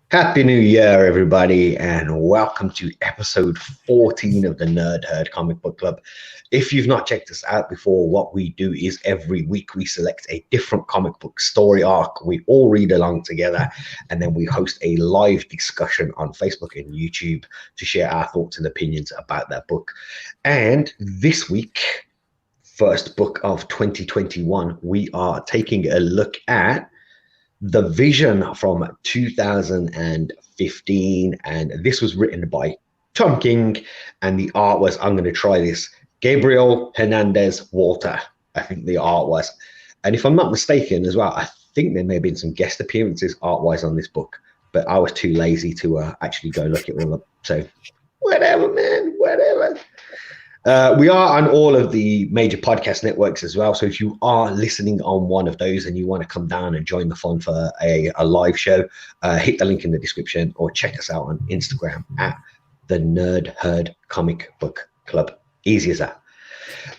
Happy New Year, everybody, and welcome to episode 14 of the Nerd Herd Comic Book Club. If you've not checked us out before, what we do is every week we select a different comic book story arc. We all read along together, and then we host a live discussion on Facebook and YouTube to share our thoughts and opinions about that book. And this week, first book of 2021, we are taking a look at The Vision from 2015, and this was written by Tom King, and the art was, I'm going to try this, Gabriel Hernandez Walter, I think the art was. And if I'm not mistaken as well, I think there may have been some guest appearances art-wise on this book, but I was too lazy to actually go look it all up. So whatever, man, whatever. We are on all of the major podcast networks as well. So if you are listening on one of those and you want to come down and join the fun for a live show, hit the link in the description or check us out on Instagram at the Nerd Herd Comic Book Club. Easy as that.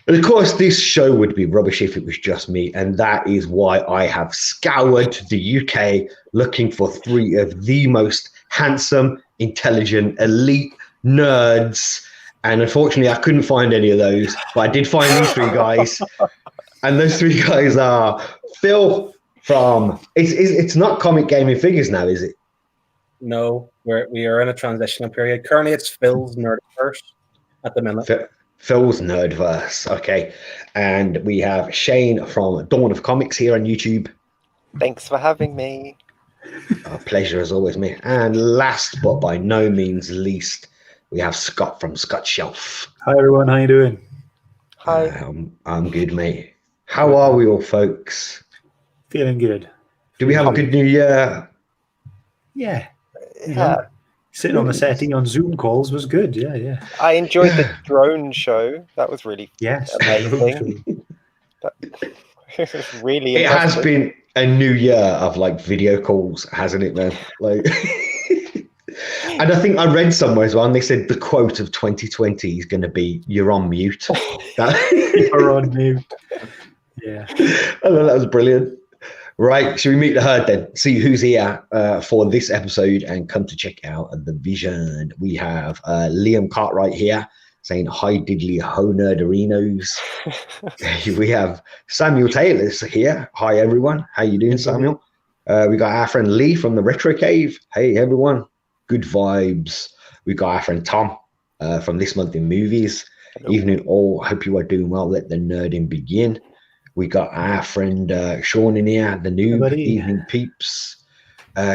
And of course, this show would be rubbish if it was just me. And that is why I have scoured the UK looking for three of the most handsome, intelligent, elite nerds. And unfortunately, I couldn't find any of those, but I did find these three guys. And those three guys are Phil from, it's not Comic Gaming Figures now, is it? No, we are in a transitional period. Currently, it's Phil's Nerdverse at the minute. Phil's Nerdverse, okay. And we have Shane from Dawn of Comics here on YouTube. Thanks for having me. A pleasure as always, mate. And last but by no means least, we have Scott from Scott Shelf. Hi everyone, how you doing? Hi. I'm good, mate. How are we all, folks? Feeling good. Do we have a good New Year? Yeah. Sitting on the settee on Zoom calls was good. Yeah. I enjoyed the drone show. That was really amazing. It was really It impressive. has been a new year of like video calls, hasn't it, man? Like. And I think I read somewhere as well, and they said the quote of 2020 is going to be, "You're on mute." You're on mute. Yeah. I thought that was brilliant. Right, should we meet the herd then? See who's here for this episode and come to check out The Vision. We have Liam Cartwright here saying, "Hi, diddly ho nerderinos." We have Samuel Taylor's here. Hi, everyone. How you doing, Samuel? We got our friend Lee from the Retro Cave. Hey, everyone. Good vibes. We got our friend Tom from This Month in Movies. Hello. Evening all. Hope you are doing well. Let the nerding begin. We got our friend Sean in here, the new evening peeps.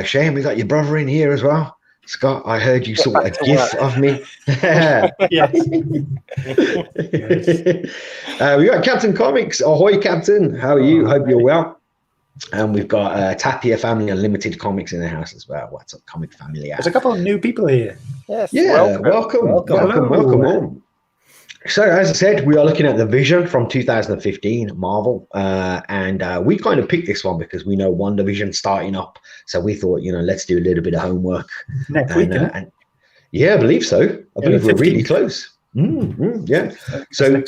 Shane, we got your brother in here as well. Scott, I heard you saw a gif of me. Yes. We got Captain Comics. Ahoy, Captain. How are you? Hope you're well. And we've got Tapia Family Unlimited Comics in the house as well. What's up, Comic Family? There's a couple of new people here. Yes. Yeah, welcome on. So, as I said, we are looking at The Vision from 2015, Marvel. And we kind of picked this one because we know Wandavision starting up. So we thought, let's do a little bit of homework. Next week, yeah, I believe so. I believe we're really close. Yeah. So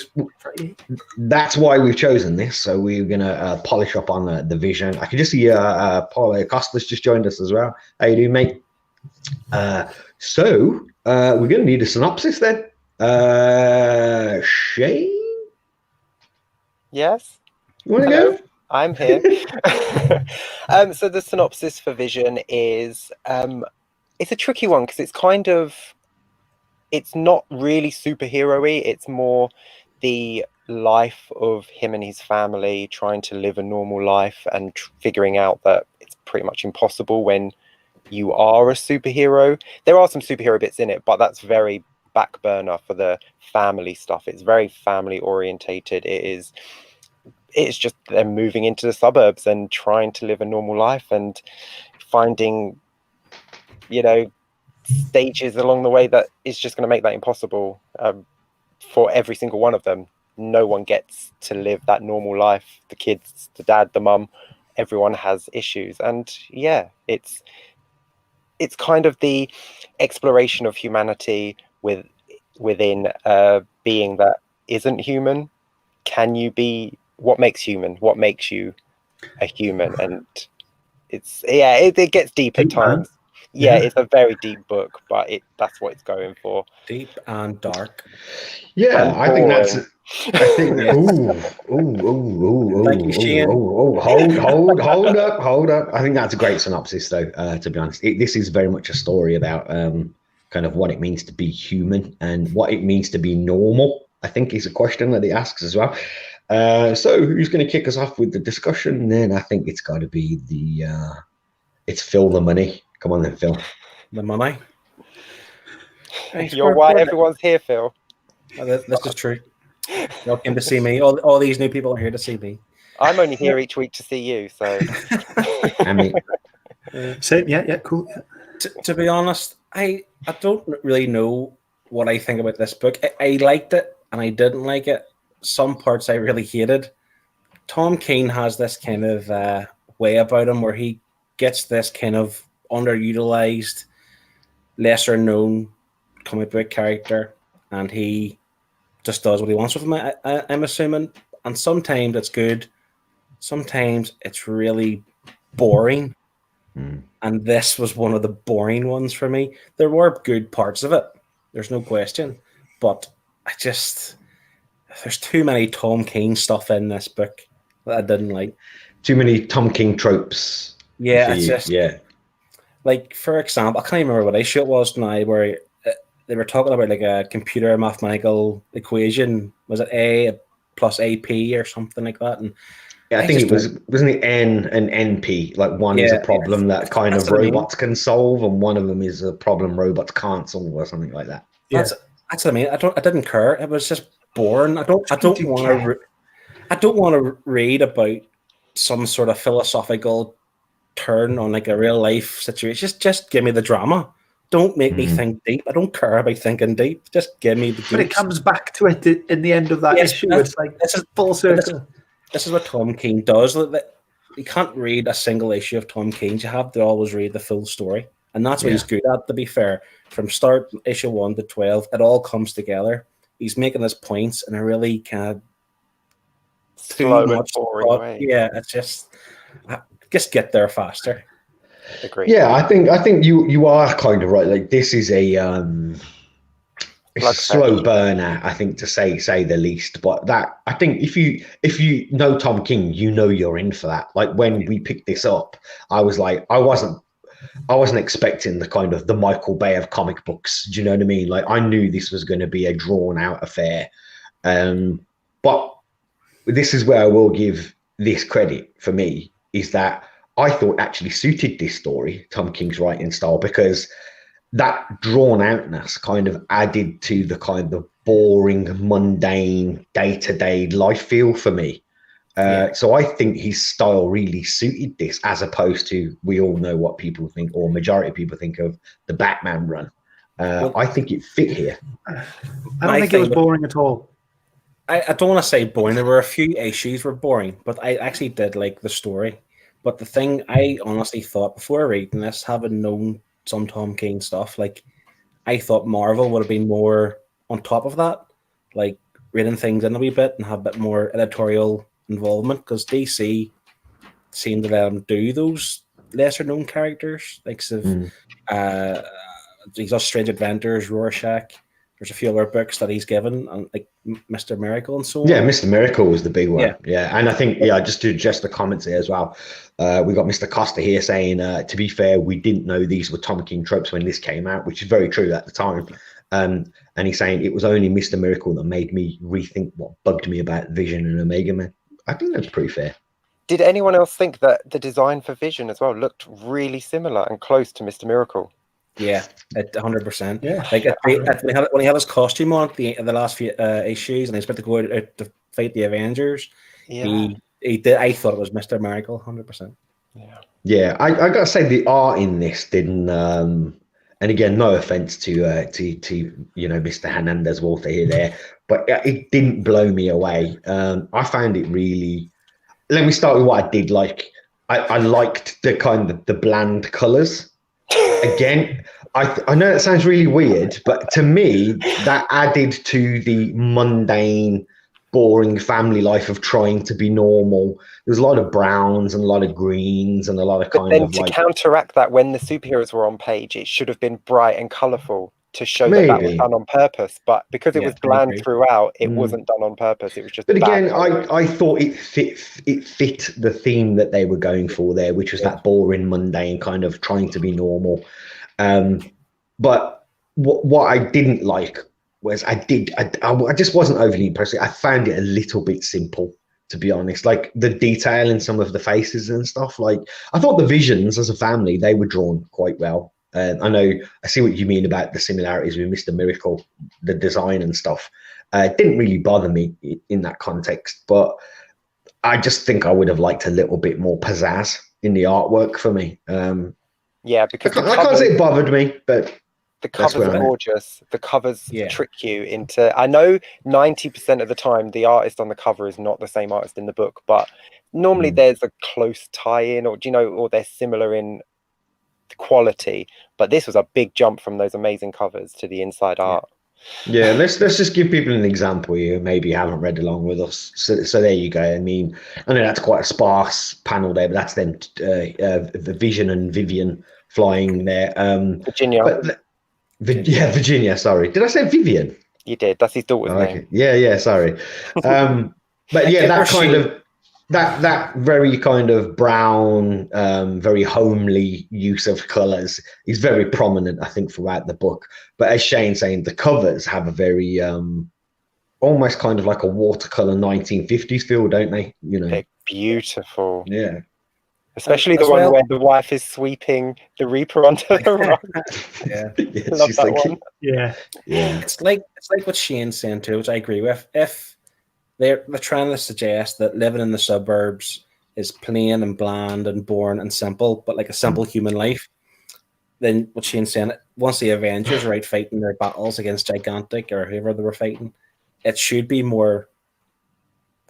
that's why we've chosen this. So we're going to polish up on The Vision. I can just see Paul Acosta's just joined us as well. How you doing, mate? So we're going to need a synopsis then. Shane? Yes. You want to go? I'm here. So the synopsis for Vision is it's a tricky one because it's not really superhero-y. It's more the life of him and his family trying to live a normal life and figuring out that it's pretty much impossible when you are a superhero. There are some superhero bits in it, but that's very back burner for the family stuff. It's very family orientated. It's just them moving into the suburbs and trying to live a normal life and finding, stages along the way that is just going to make that impossible for every single one of them. No one gets to live that normal life. The kids, the dad, the mum, everyone has issues. And yeah, it's kind of the exploration of humanity within a being that isn't human. Can you be, what makes human? What makes you a human? And it gets deep at times. Yeah, it's a very deep book, but that's what it's going for. Deep and dark. Yeah, And I think that's. boring. I think. Yeah. Thank you, Shane. Hold up. I think that's a great synopsis, though. To be honest, this is very much a story about kind of what it means to be human and what it means to be normal. I think is a question that he asks as well. So who's going to kick us off with the discussion? Then I think it's got to be it's Phil the money. Come on then, Phil. The money. You're why everyone's here, Phil. This is true. Y'all came to see me. All these new people are here to see me. I'm only here each week to see you, so. I mean, Same, yeah, cool. Yeah. To be honest, I don't really know what I think about this book. I liked it and I didn't like it. Some parts I really hated. Tom King has this kind of way about him where he gets this kind of underutilized, lesser known comic book character, and he just does what he wants with him, I'm assuming. And sometimes it's good, sometimes it's really boring. And this was one of the boring ones for me. There were good parts of it, there's no question, but there's too many Tom King stuff in this book that I didn't like. Too many Tom King tropes. Yeah, it's just like, for example, I can't even remember what issue it was now, where they were talking about like a computer mathematical equation. Was it A plus AP or something like that? And yeah, I think it wasn't it N and NP? Like one is a problem that kind of robots can solve, and one of them is a problem robots can't solve, or something like that. Yeah. That's what I mean. I didn't care. It was just boring. I don't want to read about some sort of philosophical turn on like a real life situation. Just give me the drama. Don't make me think deep. I don't care about thinking deep. Just give me the But it comes back to it in the end of that issue. It's like this is full circle. This is what Tom King does. You can't read a single issue of Tom King's. You have to always read the full story. And that's what he's good at, to be fair. From start, issue 1 to 12, it all comes together. He's making his points in a really kind of slow and boring way. Yeah, it's just get there faster. Agreed. Yeah, I think you are kind of right. Like, this is a slow burner, I think, to say the least. But that, I think, if you know Tom King, you know you're in for that. Like, when we picked this up, I was like, I wasn't expecting the kind of the Michael Bay of comic books. Do you know what I mean? Like, I knew this was going to be a drawn out affair. But this is where I will give this credit for me, is that I thought actually suited this story, Tom King's writing style, because that drawn outness kind of added to the kind of boring, mundane, day-to-day life feel for me. So I think his style really suited this, as opposed to, we all know what people think, or majority of people think of the Batman run. I think it fit here. I don't think it was boring at all. I don't want to say boring. There were a few issues were boring, but I actually did like the story. But the thing I honestly thought before reading this, having known some Tom King stuff, like, I thought Marvel would have been more on top of that, like reading things in a wee bit and have a bit more editorial involvement, because DC seemed to let him do those lesser known characters, like he's got Strange Adventures, Rorschach. There's a few other books that he's given, like Mr. Miracle and so on. Yeah, Mr. Miracle was the big one. Yeah. And I think, just to address the comments here as well, we got Mr. Costa here saying, to be fair, we didn't know these were Tom King tropes when this came out, which is very true at the time. And he's saying it was only Mr. Miracle that made me rethink what bugged me about Vision and Omega Man. I think that's pretty fair. Did anyone else think that the design for Vision as well looked really similar and close to Mr. Miracle? Yeah, 100%. Yeah, like when he had his costume on at the last few issues, and he's about to go out to fight the Avengers. Yeah, he did. I thought it was Mr. Miracle, 100%. Yeah. I gotta say the art in this didn't. And again, no offense to Mr. Hernandez Walter there, but it didn't blow me away. I found it really. Let me start with what I did like. I liked the kind of the bland colors. Again, I know that sounds really weird, but to me, that added to the mundane, boring family life of trying to be normal. There's a lot of browns and a lot of greens and a lot of But kind then of to like counteract that, when the superheroes were on page, it should have been bright and colourful to show that was maybe. done on purpose. But because it Yeah, was I bland agree. throughout, it wasn't done on purpose. It was just. But bad again, colouring. I thought it fit the theme that they were going for there, which was that boring, mundane kind of trying to be normal. But what I didn't like was I just wasn't overly impressed. I found it a little bit simple, to be honest. Like the detail in some of the faces and stuff. Like I thought the visions as a family, they were drawn quite well. I know I see what you mean about the similarities with Mr. Miracle, the design and stuff. It didn't really bother me in that context, but I just think I would have liked a little bit more pizzazz in the artwork for me. Yeah, because I can't say it bothered me, but the covers are gorgeous. The covers Yeah. trick you into. I know 90% of the time the artist on the cover is not the same artist in the book, but normally there's a close tie-in, or or they're similar in quality. But this was a big jump from those amazing covers to the inside art. Yeah, let's just give people an example here who maybe haven't read along with us. So there you go. I mean, I know that's quite a sparse panel there, but that's them, the Vision and Vivian flying there. Virginia. Virginia. Sorry, did I say Vivian? You did. That's his daughter's name. Yeah. Sorry. But yeah, that kind of that very kind of brown, very homely use of colours is very prominent, I think, throughout the book. But as Shane's saying, the covers have a very almost kind of like a watercolor 1950s feel, don't they? They're beautiful. Yeah. Especially the one where the wife is sweeping the Reaper onto the rock. Yeah. Love that one. Yeah. It's like what Shane's saying too, which I agree with. If they're trying to suggest that living in the suburbs is plain and bland and boring and simple, but like a simple human life, then what Shane's saying, once the Avengers are out fighting their battles against Gigantic or whoever they were fighting, it should be more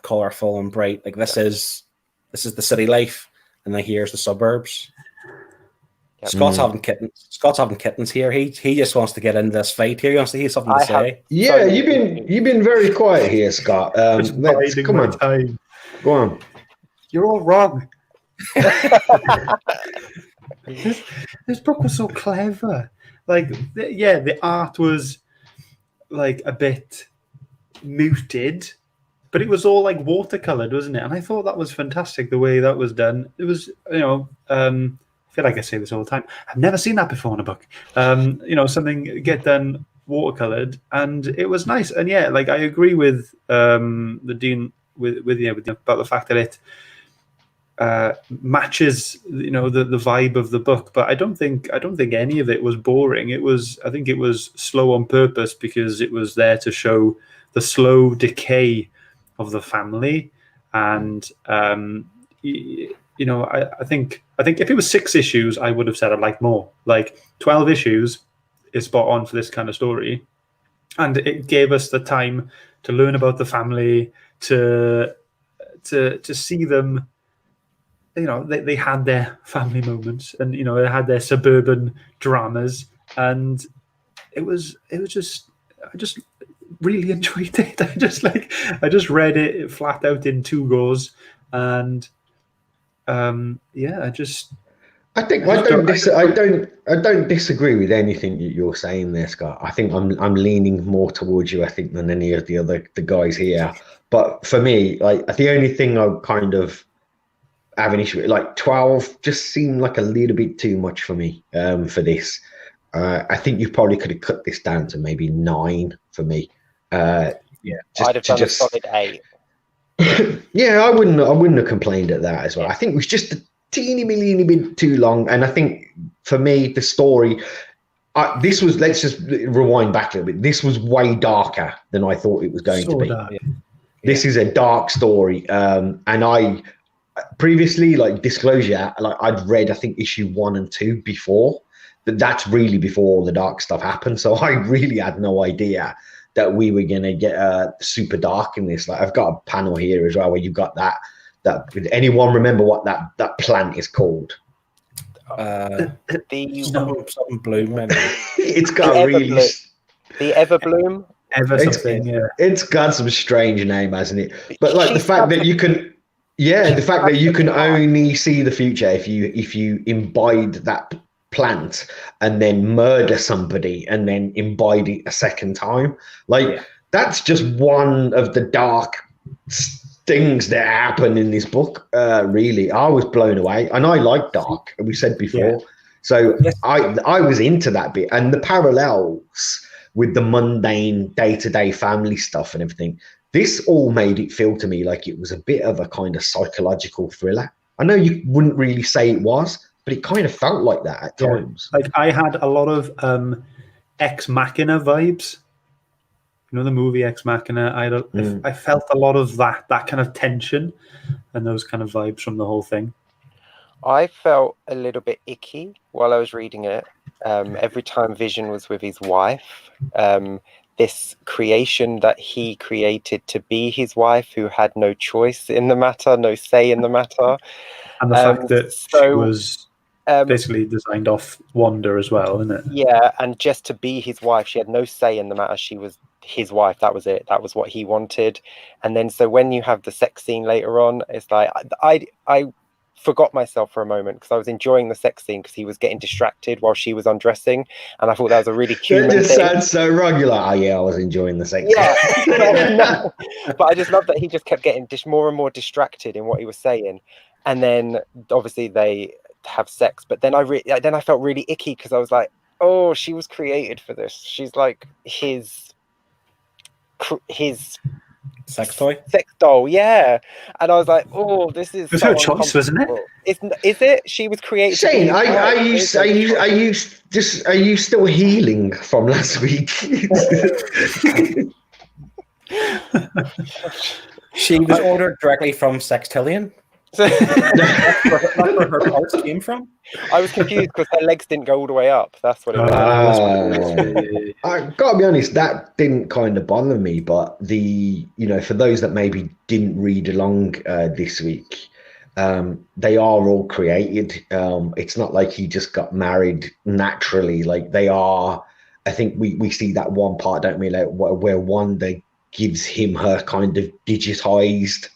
colorful and bright. Like this is the city life, and then here's the suburbs. Yep. Scott's having kittens here. He just wants to get into this fight here. He has something to say. Yeah, you've been very quiet here, Scott. Come on. Time. Go on. You're all wrong. This book was so clever. Like, the art was like a bit muted, but it was all like watercolored, wasn't it? And I thought that was fantastic the way that was done. It was, I feel like I say this all the time. I've never seen that before in a book. Something get done watercolored, and it was nice. And yeah, like I agree with the Dean with you about the fact that it matches the vibe of the book. But I don't think any of it was boring. I think it was slow on purpose because it was there to show the slow decay of the family. And I think if it was 6 issues, I would have said I'd like more. Like 12 issues is spot on for this kind of story, and it gave us the time to learn about the family, to see them. They had their family moments, and they had their suburban dramas, and it was just I just really enjoyed it. I just read it flat out in 2 goes, and I don't disagree with anything that you're saying there, Scott. I think I'm leaning more towards you, I think, than any of the guys here. But for me, like the only thing I kind of have an issue with, like 12 just seemed like a little bit too much for me for this. I think you probably could have cut this down to maybe 9 for me. I'd have done a solid 8. Yeah, I wouldn't have complained at that as well. I think it was just a teeny bit too long, and I think for me the story, this was, let's just rewind back a little bit. This was way darker than I thought it was going to be. Dark. This is a dark story, and I previously, like disclosure, like I'd read I think issue 1 and 2 before, but that's really before all the dark stuff happened. So I really had no idea that we were going to get super dark in this. Like I've got a panel here as well where you've got that. Did anyone remember what that plant is called? Something bloom, maybe. It's got the really the Everbloom. Ever something, yeah. It's got some strange name, hasn't it? But like the She's fact that got you can, the fact that you can only see the future if you imbibe that plant and then murder somebody and then imbibe it a second time. Like that's just one of the dark things that happen in this book. Really, I was blown away, and I like dark. We said before, so I was into that bit and the parallels with the mundane day-to-day family stuff and everything. This all made it feel to me like it was a bit of a kind of psychological thriller. I know you wouldn't really say it was, but it kind of felt like that at times. Like I had a lot of Ex Machina vibes. You know the movie Ex Machina? I felt a lot of that kind of tension and those kind of vibes from the whole thing. I felt a little bit icky while I was reading it. Every time Vision was with his wife, this creation that he created to be his wife, who had no choice in the matter, no say in the matter. And the fact that she was basically designed off Wanda as well, isn't it? Yeah, and just to be his wife, she had no say in the matter. She was his wife. That was it. That was what he wanted. And then so when you have the sex scene later on, it's like I forgot myself for a moment because I was enjoying the sex scene because he was getting distracted while she was undressing, and I thought that was a really human thing. It just thing. sounds so wrong. You're like, oh yeah, I was enjoying the sex. Yeah, no. But I just love that he just kept getting more and more distracted in what he was saying, and then obviously they have sex. But then I felt really icky because I was like, oh, she was created for this. She's like his sex toy, sex doll, yeah. And I was like, oh, this is. It was her choice, wasn't it? Is it? She was created. Shane, are you still healing from last week? She was ordered directly from Sextillion. That's where her parts came from. I was confused because her legs didn't go all the way up. That's what it was. I gotta be honest, that didn't kind of bother me, but for those that maybe didn't read along this week, they are all created. It's not like he just got married naturally. Like they are. I think we see that one part, don't we? Like where Wanda gives him her kind of digitized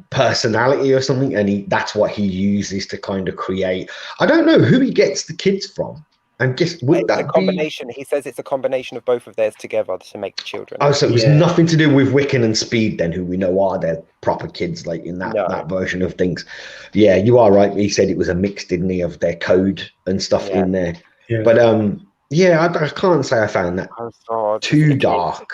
personality or something, and that's what he uses to kind of create. I don't know who he gets the kids from. And guess would that a combination? He says it's a combination of both of theirs together to make the children. Oh, so it was nothing to do with Wiccan and Speed then, who we know are their proper kids, like in that version of things. Yeah, you are right. He said it was a mix, didn't he, of their code and stuff in there. Yeah. But I can't say I found that too dark.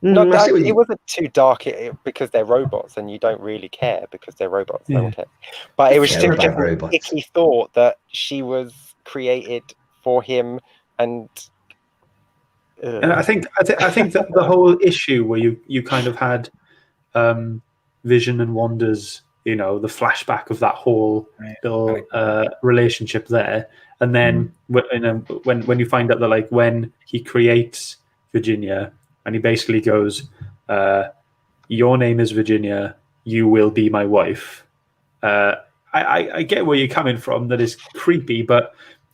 No, it wasn't too dark because they're robots and you don't really care because they're robots. No one cares. But it was still just an icky thought that she was created for him, and I think that the whole issue where you kind of had Vision and Wanda's, the flashback of that whole little relationship there, and then when you find out that like when he creates Virginia. And he basically goes, your name is Virginia, you will be my wife. I get where you're coming from, that is creepy, but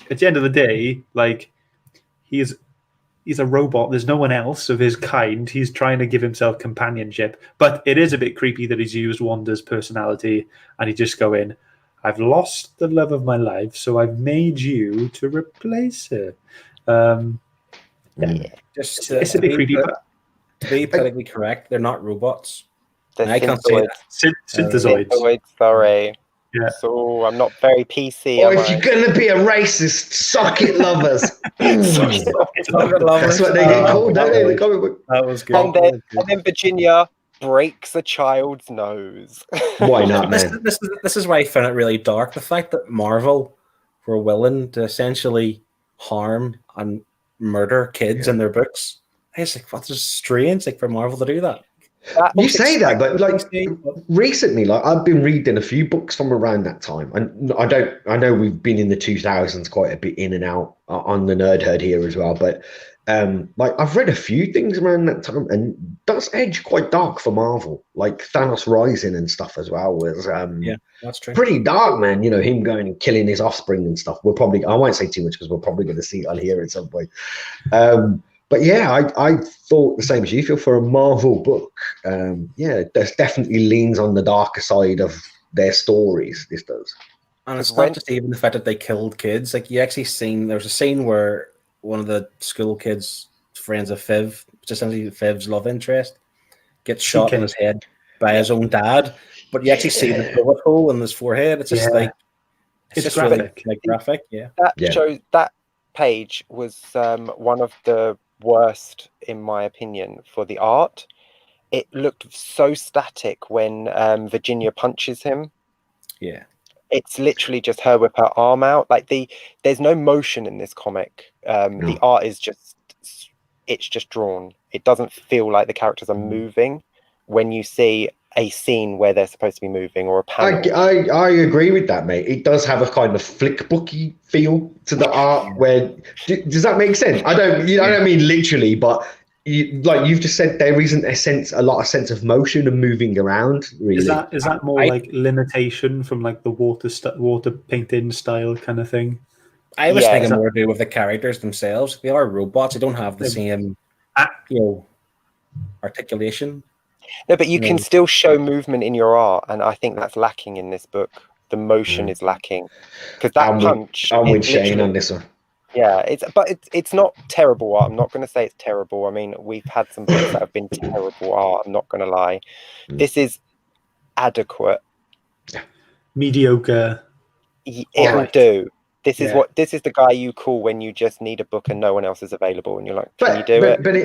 at the end of the day, like he's a robot. There's no one else of his kind. He's trying to give himself companionship. But it is a bit creepy that he's used Wanda's personality and he just go in, I've lost the love of my life, so I've made you to replace her. Just it's a bit creepy, but to be politically correct, they're not robots. I can't say that. Synthezoids. Sorry. Yeah. So I'm not very PC. Or if you're gonna be a racist, socket lovers. Socket lovers. That's what they get called, don't they? The comic book. That was good. And then Virginia breaks a child's nose. Why not, man? This is why I found it really dark. The fact that Marvel were willing to essentially harm and murder kids in their books. It's like, what's strange, like for Marvel to do that. You say that, but like recently, like I've been reading a few books from around that time, and I know we've been in the 2000s quite a bit in and out on the Nerd Herd here as well, but like I've read a few things around that time, and that's edge quite dark for Marvel, like Thanos Rising and stuff as well was that's true. Pretty dark, man. Him going and killing his offspring and stuff. I won't say too much because we're probably going to see it on here at some point. But yeah, I thought the same as you feel for a Marvel book. Yeah, this definitely leans on the darker side of their stories. This does. And it's not just even the fact that they killed kids. Like, you actually seen, there's a scene where one of the school kids, friends of Viv, just essentially Viv's love interest, gets shot in his head by his own dad. But you actually see the bullet hole in his forehead. It's just like, it's just graphic. Really, like, graphic. Yeah. That shows, that page was one of the worst, in my opinion, for the art. It looked so static when Virginia punches him. Yeah. It's literally just her with her arm out. Like, there's no motion in this comic. The art is just, it's just drawn. It doesn't feel like the characters are moving when you see a scene where they're supposed to be moving, or a panel. I agree with that, mate. It does have a kind of flick booky feel to the art. Where does that make sense? I don't mean literally, but like you've just said, there isn't a lot of sense of motion and moving around. Really, is that more like limitation from like the water painting style kind of thing? I was thinking more to do with the characters themselves. They are robots. They don't have the same, articulation. No, but you can still show movement in your art, and I think that's lacking in this book. The motion is lacking, because that punch. I'm with Shane on this one. Yeah, it's not terrible art. I'm not going to say it's terrible. I mean, we've had some books that have been terrible art. I'm not going to lie. This is adequate. Mediocre. It'll do. This is the guy you call when you just need a book and no one else is available, and you're like, can you do it? But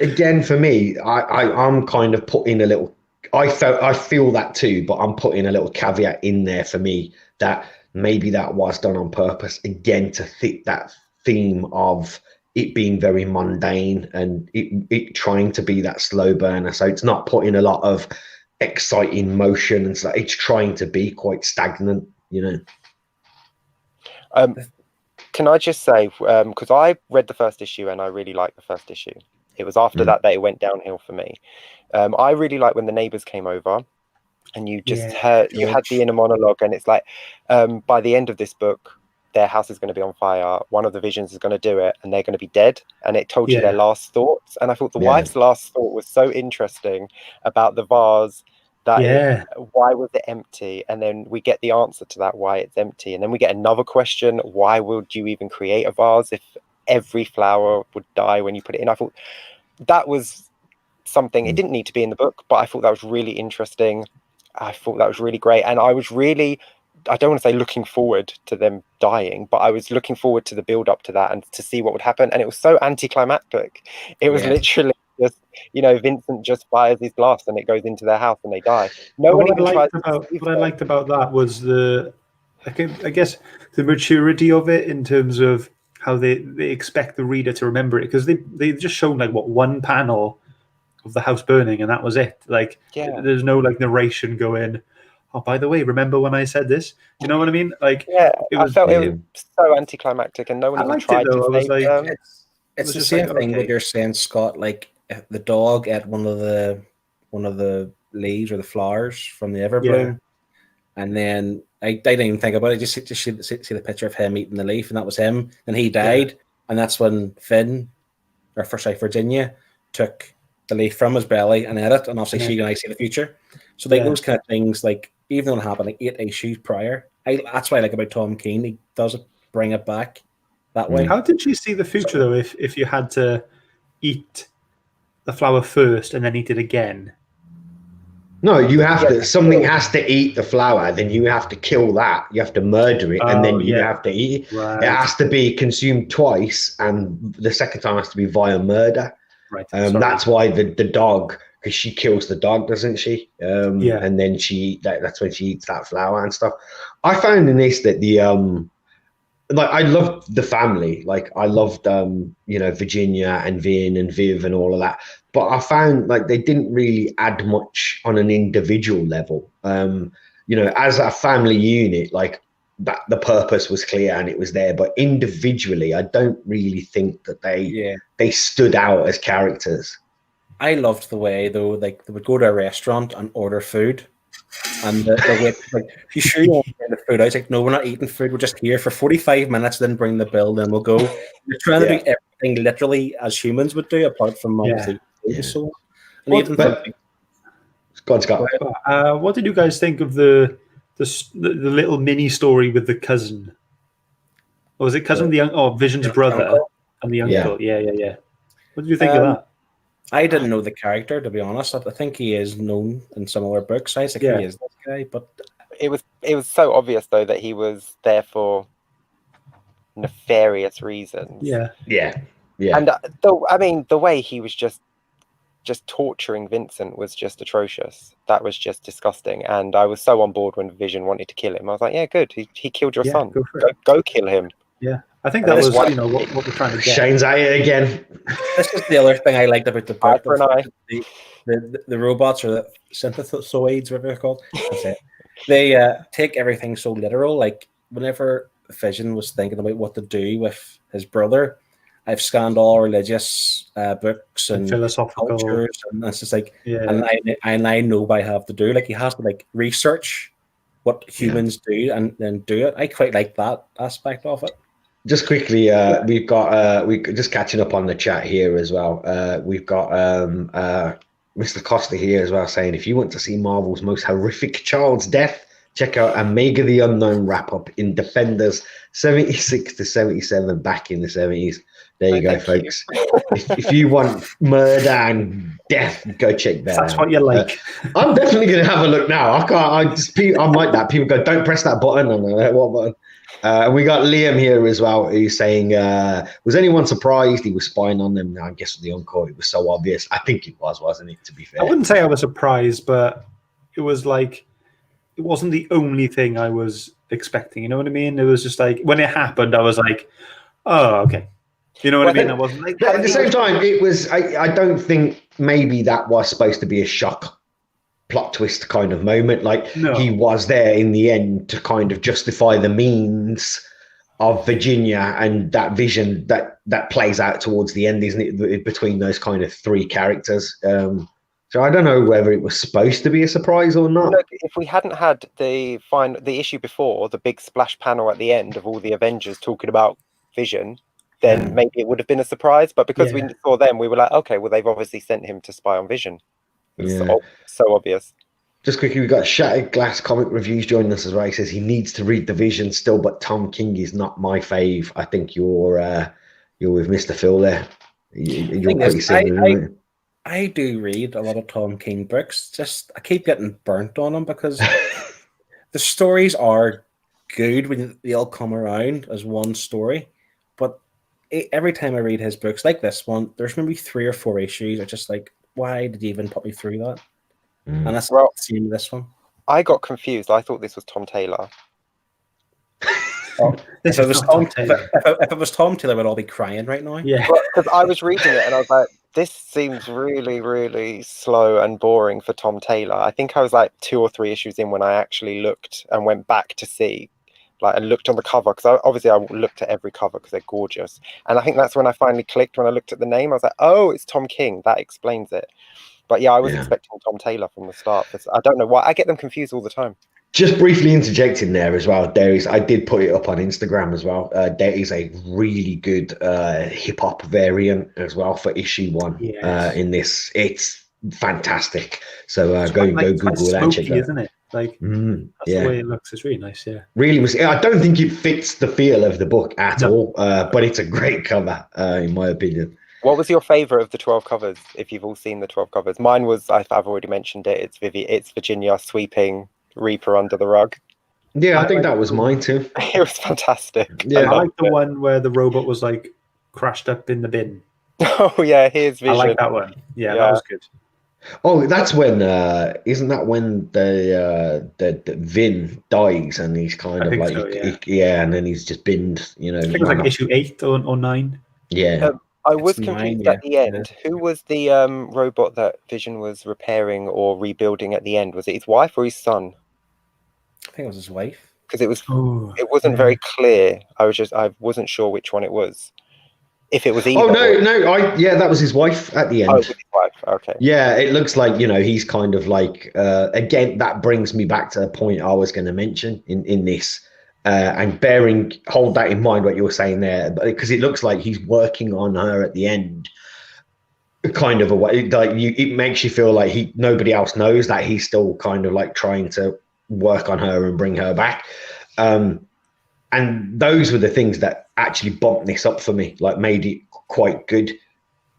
again, for me, I'm kind of putting a little. I feel that too, but I'm putting a little caveat in there for me that maybe that was done on purpose, again, to fit that theme of it being very mundane and it trying to be that slow burner. So it's not putting a lot of exciting motion, and so it's trying to be quite stagnant, Can I just say, because I read the first issue and I really liked the first issue. It was after that it went downhill for me. I really liked when the neighbors came over, and you just had the inner monologue, and it's like, by the end of this book, their house is going to be on fire. One of the visions is going to do it, and they're going to be dead. And it told you their last thoughts. And I thought the wife's last thought was so interesting about the vase. Why was it empty? And then we get the answer to that, why it's empty. And then we get another question, why would you even create a vase if every flower would die when you put it in? I thought that was something, it didn't need to be in the book, but I thought that was really interesting. I thought that was really great. And I was really, I don't want to say looking forward to them dying, but I was looking forward to the build up to that and to see what would happen. And it was so anticlimactic. It was literally just, Vincent just fires his glass and it goes into their house and they die. What I liked about that was I guess the maturity of it, in terms of how they expect the reader to remember it, because they just shown like one panel of the house burning and that was it. Like there's no like narration going, oh, by the way, remember when I said this? You know what I mean? Like, I felt it was so anticlimactic, and no one even tried to save them. It's the same thing that you're saying, Scott. Like the dog at one of the leaves or the flowers from the Everbloom, and then I didn't even think about it. Just see the picture of him eating the leaf, and that was him. And he died, and that's when Virginia took the leaf from his belly and ate it, and obviously she and I see the future. So those kind of things, like, even though it happened like 8 issues prior, that's what I like about Tom King. He does bring it back that way. How did you see the future though? If you had to eat the flower first and then eat it again? No, you have to. Something has to eat the flower. Then you have to kill that. You have to murder it, and then you have to eat it. Right. It has to be consumed twice, and the second time has to be via murder. Right. That's why the dog, because she kills the dog, doesn't she? And then that's when she eats that flower and stuff. I found in this that I loved the family. Like, I loved Virginia and Vin and Viv and all of that. But I found like they didn't really add much on an individual level. As a family unit, like, that the purpose was clear and it was there, but individually I don't really think that they stood out as characters. I loved the way though, like, they would go to a restaurant and order food, and the wait, like, you sure you want to bring the food out? It's like, no, we're not eating food, we're just here for 45 minutes, then bring the bill, then we'll go. You're trying to do everything everything literally as humans would do, apart from obviously the soul. And What- even but- God, Scott. What did you guys think of the little mini story with the cousin? Or was it cousin, Vision's the brother uncle? and the Yeah. uncle? Yeah. What did you think of that? I didn't know the character, to be honest. I think he is known in some other books. I think he is this guy, but It was so obvious though that he was there for nefarious reasons. Yeah. And the way he was just torturing Vincent was just atrocious. That was just disgusting. And I was so on board when Vision wanted to kill him. I was like, yeah, good. He killed your son. Go for it. Go kill him. Yeah. I think that was what we're trying to get. Shane's at it again. this is the other thing I liked about the Eye book. for an eye. The robots, or the synthesoids, whatever they're called. That's it. They take everything so literal. Like whenever Vision was thinking about what to do with his brother, I've scanned all religious books and philosophical cultures, and it's just like, and I know what I have to do. Like he has to like research what humans do and then do it. I quite like that aspect of it. Just quickly, we've got we just catching up on the chat here as well. We've got Mr. Costa here as well saying, if you want to see Marvel's most horrific child's death, check out AMIGO the Unknown wrap up in Defenders 76 to 77 back in the 70s. There you go, folks. If you want murder and death, go check that out. That's what you like. I'm definitely going to have a look now. I'm like that. People go, don't press that button. I'm like, what button? And we got Liam here as well, who's saying, was anyone surprised he was spying on them? I guess with the Encore, it was so obvious. I think it was, wasn't it, to be fair? I wouldn't say I was surprised, but it was like, it wasn't the only thing I was expecting. You know what I mean? It was just like, when it happened, I was like, oh, okay. You know what I mean? I wasn't like... But at the same time, it was, I don't think maybe that was supposed to be a shock plot twist kind of moment. Like he was there in the end to kind of justify the means of Virginia and that vision that plays out towards the end, isn't it? Between those kind of three characters. So I don't know whether it was supposed to be a surprise or not. Look, if we hadn't had the issue before, the big splash panel at the end of all the Avengers talking about Vision, then maybe it would have been a surprise. But because we saw them, we were like, okay, well, they've obviously sent him to spy on Vision. It's so obvious. Just quickly, we've got Shattered Glass Comic Reviews joining us as well. He says he needs to read The Vision still, but Tom King is not my fave. I think you're with Mr. Phil there. You're pretty similar. I do read a lot of Tom King books. Just I keep getting burnt on them because the stories are good when they all come around as one story, but every time I read his books, like this one, there's maybe 3 or 4 issues. I just like, why did you even put me through that? And that's the same with this one. I got confused. I thought this was Tom Taylor. If it was Tom Taylor, we'd all be crying right now. Yeah, because I was reading it and I was like, this seems really, really slow and boring for Tom Taylor. I think I was like 2 or 3 issues in when I actually looked and went back to see, like, and looked on the cover, because obviously I looked at every cover because they're gorgeous. And I think that's when I finally clicked when I looked at the name. I was like, oh, it's Tom King. That explains it. But yeah, I was expecting Tom Taylor from the start. I don't know why. I get them confused all the time. Just briefly interjecting there as well, I did put it up on Instagram as well. There is a really good hip-hop variant as well for issue 1 in this. It's fantastic. So go Google that and check that out. Isn't it? Like, that's the way it looks. It's really nice, Really, I don't think it fits the feel of the book at all, but it's a great cover, in my opinion. What was your favourite of the 12 covers, if you've all seen the 12 covers? Mine was, I've already mentioned it, it's Virginia sweeping Reaper under the rug. Yeah, I think that was mine too. It was fantastic. Yeah, I like the one where the robot was like crashed up in the bin. Oh yeah, here's Vision. I like that one. Yeah, that was good. Oh, that's when isn't that when the Vin dies and he's kind of like and then he's just binned, you know. I think it was like issue 8 or 9. Yeah. I was confused at the end. Who was the robot that Vision was repairing or rebuilding at the end? Was it his wife or his son? I think it was his wife. Because it wasn't very clear. I wasn't sure which one it was. If it was either. Oh no, that was his wife at the end. Oh, it was his wife. Okay. Yeah, it looks like, you know, he's kind of like again, that brings me back to a point I was going to mention in this. and hold that in mind what you were saying there, because it looks like he's working on her at the end, kind of a way, like it makes you feel like nobody else knows that he's still kind of like trying to work on her and bring her back. And those were the things that actually bumped this up for me, like made it quite good.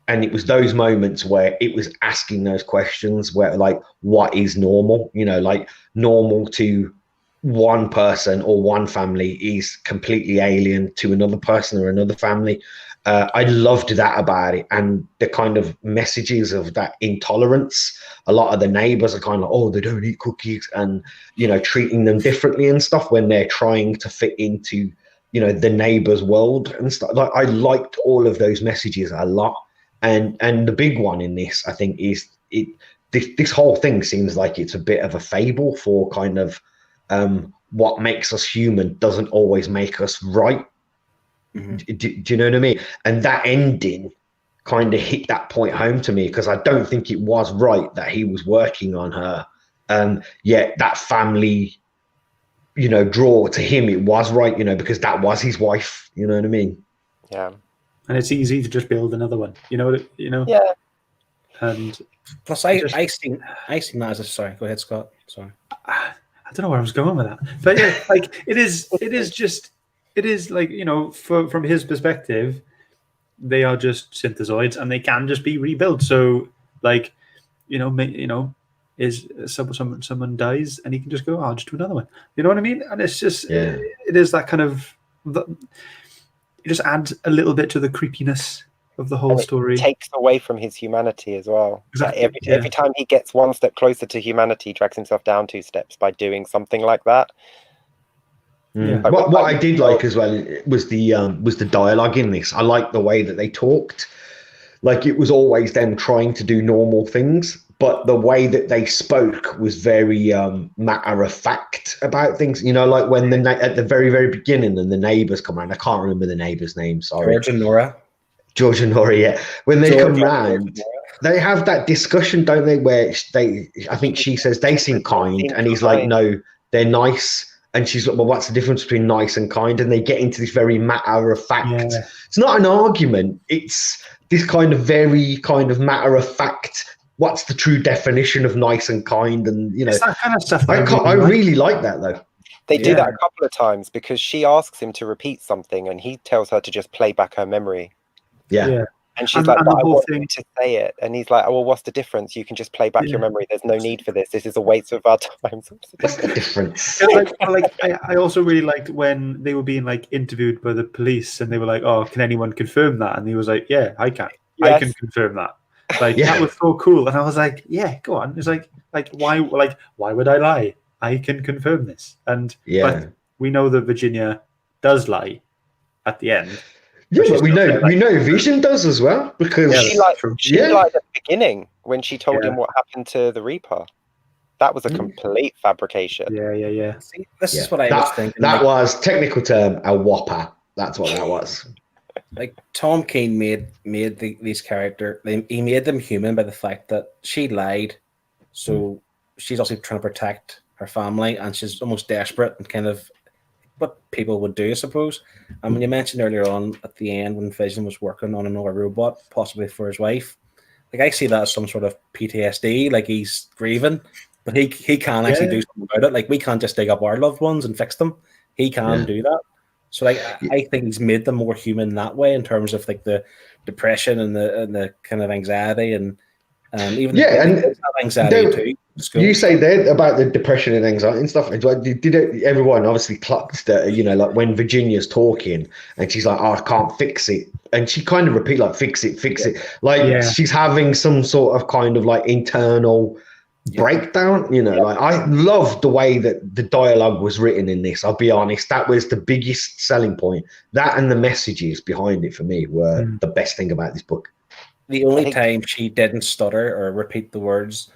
And it was those moments where it was asking those questions where, like, what is normal? You know, like normal to one person or one family is completely alien to another person or another family. I loved that about it. And the kind of messages of that intolerance. A lot of the neighbors are kind of, oh, they don't eat cookies, and, you know, treating them differently and stuff when they're trying to fit into, you know, the neighbor's world and stuff. Like, I liked all of those messages a lot. And the big one in this, I think, is this whole thing seems like it's a bit of a fable for kind of what makes us human doesn't always make us right. Mm-hmm. Do you know what I mean? And that ending kind of hit that point home to me, because I don't think it was right that he was working on her. Yet that family, you know, draw to him, it was right, you know, because that was his wife. You know what I mean? Yeah. And it's easy to just build another one, you know. Yeah. And plus, I seen that as a, sorry. Go ahead, Scott. Sorry. I don't know where I was going with that, but yeah, like it is like, you know, from his perspective, they are just synthezoids and they can just be rebuilt. So, like, you know, is someone dies and he can just go, oh, I'll just do another one. You know what I mean? And it's just it is that kind of. It just adds a little bit to the creepiness of the whole story. It takes away from his humanity as well. Exactly. Like every time he gets one step closer to humanity, he drags himself down 2 steps by doing something like that. Yeah. What I did like as well was the dialogue in this. I liked the way that they talked. Like, it was always them trying to do normal things, but the way that they spoke was very matter of fact about things. You know, like when at the very, very beginning and the neighbors come around. I can't remember the neighbor's name. Sorry. George and Nora, yeah. When they come round, they have that discussion, don't they? Where I think she says they seem kind, and he's like, no, they're nice. And she's like, well, what's the difference between nice and kind? And they get into this very matter of fact. Yeah. It's not an argument. It's this kind of very kind of matter of fact. What's the true definition of nice and kind? And, you know, it's that kind of stuff. I really like that, though. They do that a couple of times because she asks him to repeat something and he tells her to just play back her memory. Yeah. And she's like, but I want you to say it. And he's like, oh, well, what's the difference? You can just play back your memory. There's no need for this. This is a waste of our time. What's the difference? I also really liked when they were being like interviewed by the police and they were like, oh, can anyone confirm that? And he was like, yeah, I can. Yes. I can confirm that. Like, that was so cool. And I was like, yeah, go on. It's like why would I lie? I can confirm this. And but we know that Virginia does lie at the end. Yeah, but we know Vision does as well, because she lied at the beginning when she told him what happened to the Reaper. That was a complete fabrication. Yeah. See, this is what I was thinking. That was technical term a whopper. That's what that was. Like, Tom King made these characters. He made them human by the fact that she lied, so she's also trying to protect her family, and she's almost desperate and kind of what people would do, I suppose. And when you mentioned earlier on at the end when Vision was working on another robot, possibly for his wife, like, I see that as some sort of PTSD, like he's grieving, but he can actually do something about it. Like, we can't just dig up our loved ones and fix them. He can do that. So, like, I think he's made them more human that way in terms of like the depression and the kind of anxiety and even and anxiety too. You say there about the depression and anxiety and stuff. Did everyone obviously clocked that? You know, like when Virginia's talking and she's like, "Oh, I can't fix it," and she kind of repeat like, "Fix it, fix it." Like she's having some sort of kind of like internal breakdown. You know, like, I love the way that the dialogue was written in this. I'll be honest, that was the biggest selling point. That and the messages behind it for me were the best thing about this book. The only time she didn't stutter or repeat the words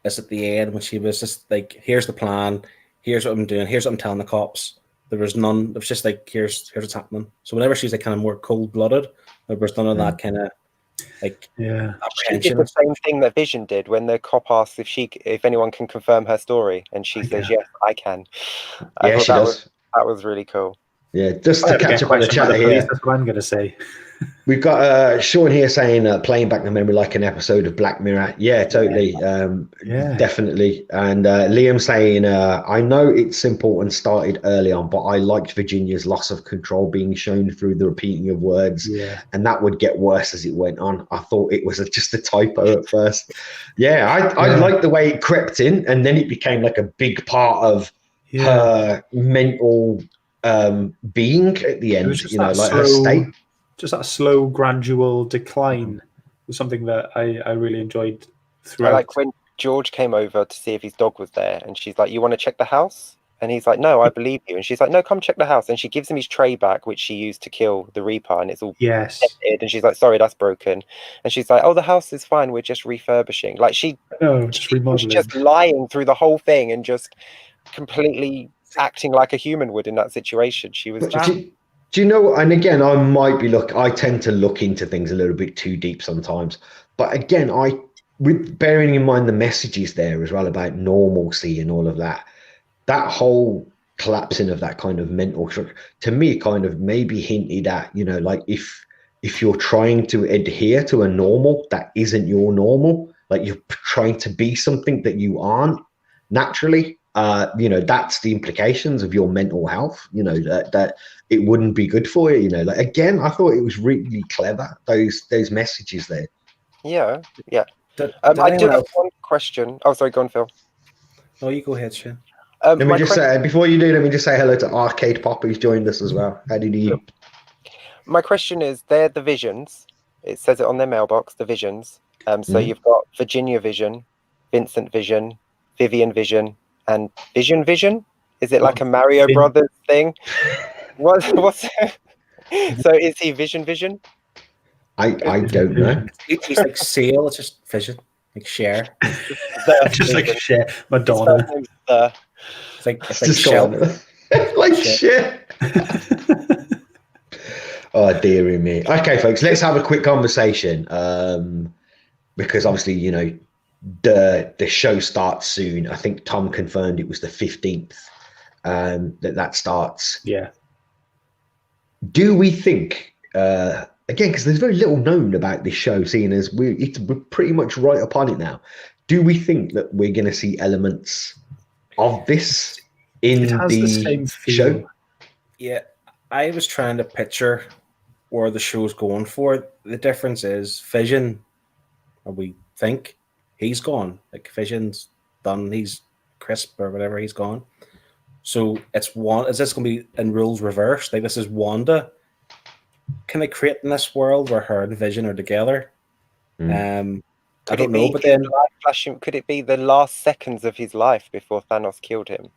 is at the end when she was just like, here's the plan, here's what I'm doing, here's what I'm telling the cops. There was none. It was just like, here's what's happening. So whenever she's like kind of more cold-blooded, there was none of that kind of like apprehension. She did the same thing that Vision did when the cop asks if anyone can confirm her story, and she says, yes, I can. She does. That was really cool. Yeah, just I to have to catch get up on the questioned by chat the police, here. that's what I'm going to say. We've got Sean here saying playing back the memory like an episode of Black Mirror. Yeah, totally. Yeah. Definitely. And Liam saying, I know it's simple and started early on, but I liked Virginia's loss of control being shown through the repeating of words. Yeah. And that would get worse as it went on. I thought it was just a typo at first. Yeah, I liked the way it crept in, and then it became like a big part of her mental being at the end, you know, like her state. Just that slow, gradual decline was something that I really enjoyed throughout. I like when George came over to see if his dog was there, and she's like, "You want to check the house?" And he's like, "No, I believe you." And she's like, "No, come check the house." And she gives him his tray back, which she used to kill the Reaper, and it's all dented. And she's like, "Sorry, that's broken." And she's like, "Oh, the house is fine. We're just refurbishing." Like she was just lying through the whole thing and just completely acting like a human would in that situation. She was just. Do you know? And again, I tend to look into things a little bit too deep sometimes. But again, with bearing in mind the messages there as well about normalcy and all of that, that whole collapsing of that kind of mental structure, to me, kind of maybe hinted at, you know, like if you're trying to adhere to a normal that isn't your normal, like you're trying to be something that you aren't naturally, you know, that's the implications of your mental health, you know, that it wouldn't be good for you, you know. Like, again, I thought it was really clever, those messages there. Yeah. I do have one question. Oh, sorry, go on, Phil. No, you go ahead, Shane. Let me just say, before you do, let me just say hello to Arcade Pop, who's joined us as well. How did you? My question is, they're the visions. It says it on their mailbox, the visions. So you've got Virginia Vision, Vincent Vision, Vivian Vision, and Vision? Is it like a Mario Brothers thing? What's so is he Vision? I don't know. He's like Seal, it's just Vision, like Cher. Just like Cher, Madonna. It's like Shell. Like shit. Oh, dearie me. Okay, folks, let's have a quick conversation. Because obviously, you know, the show starts soon. I think Tom confirmed it was the 15th that starts. Yeah. Do we think, again, because there's very little known about this show, seeing as we're pretty much right upon it now. Do we think that we're going to see elements of this in the show? Yeah, I was trying to picture where the show's going for. The difference is Vision, we think he's gone. Like Vision's done, he's crisp or whatever, he's gone. So it's one. Is this going to be in rules reversed? Like this is Wanda. Can they create in this world where her and Vision are together? I don't know, but then could it be the last seconds of his life before Thanos killed him?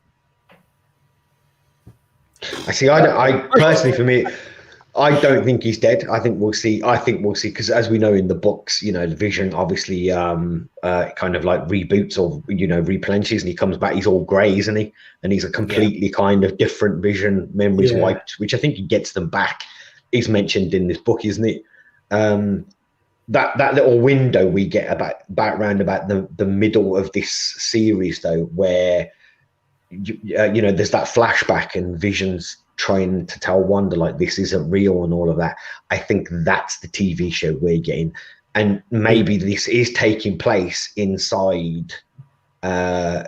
I see. I personally, for me, I don't think he's dead. I think we'll see. Because as we know in the books, you know, the Vision obviously kind of like reboots or, you know, replenishes, and he comes back. He's all grey, isn't he? And he's a completely kind of different Vision. Memories wiped, which I think he gets them back. He's mentioned in this book, isn't it? That little window we get about the middle of this series, though, where you know, there's that flashback and Vision's trying to tell Wanda like this isn't real and all of that. I think that's the TV show we're getting, and maybe this is taking place inside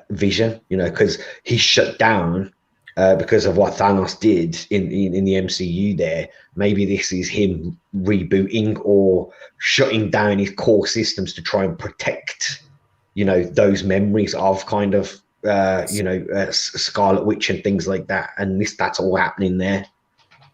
Vision, you know, because he's shut down because of what Thanos did in the MCU there. Maybe this is him rebooting or shutting down his core systems to try and protect, you know, those memories of kind of you know, Scarlet Witch and things like that, and that's all happening there.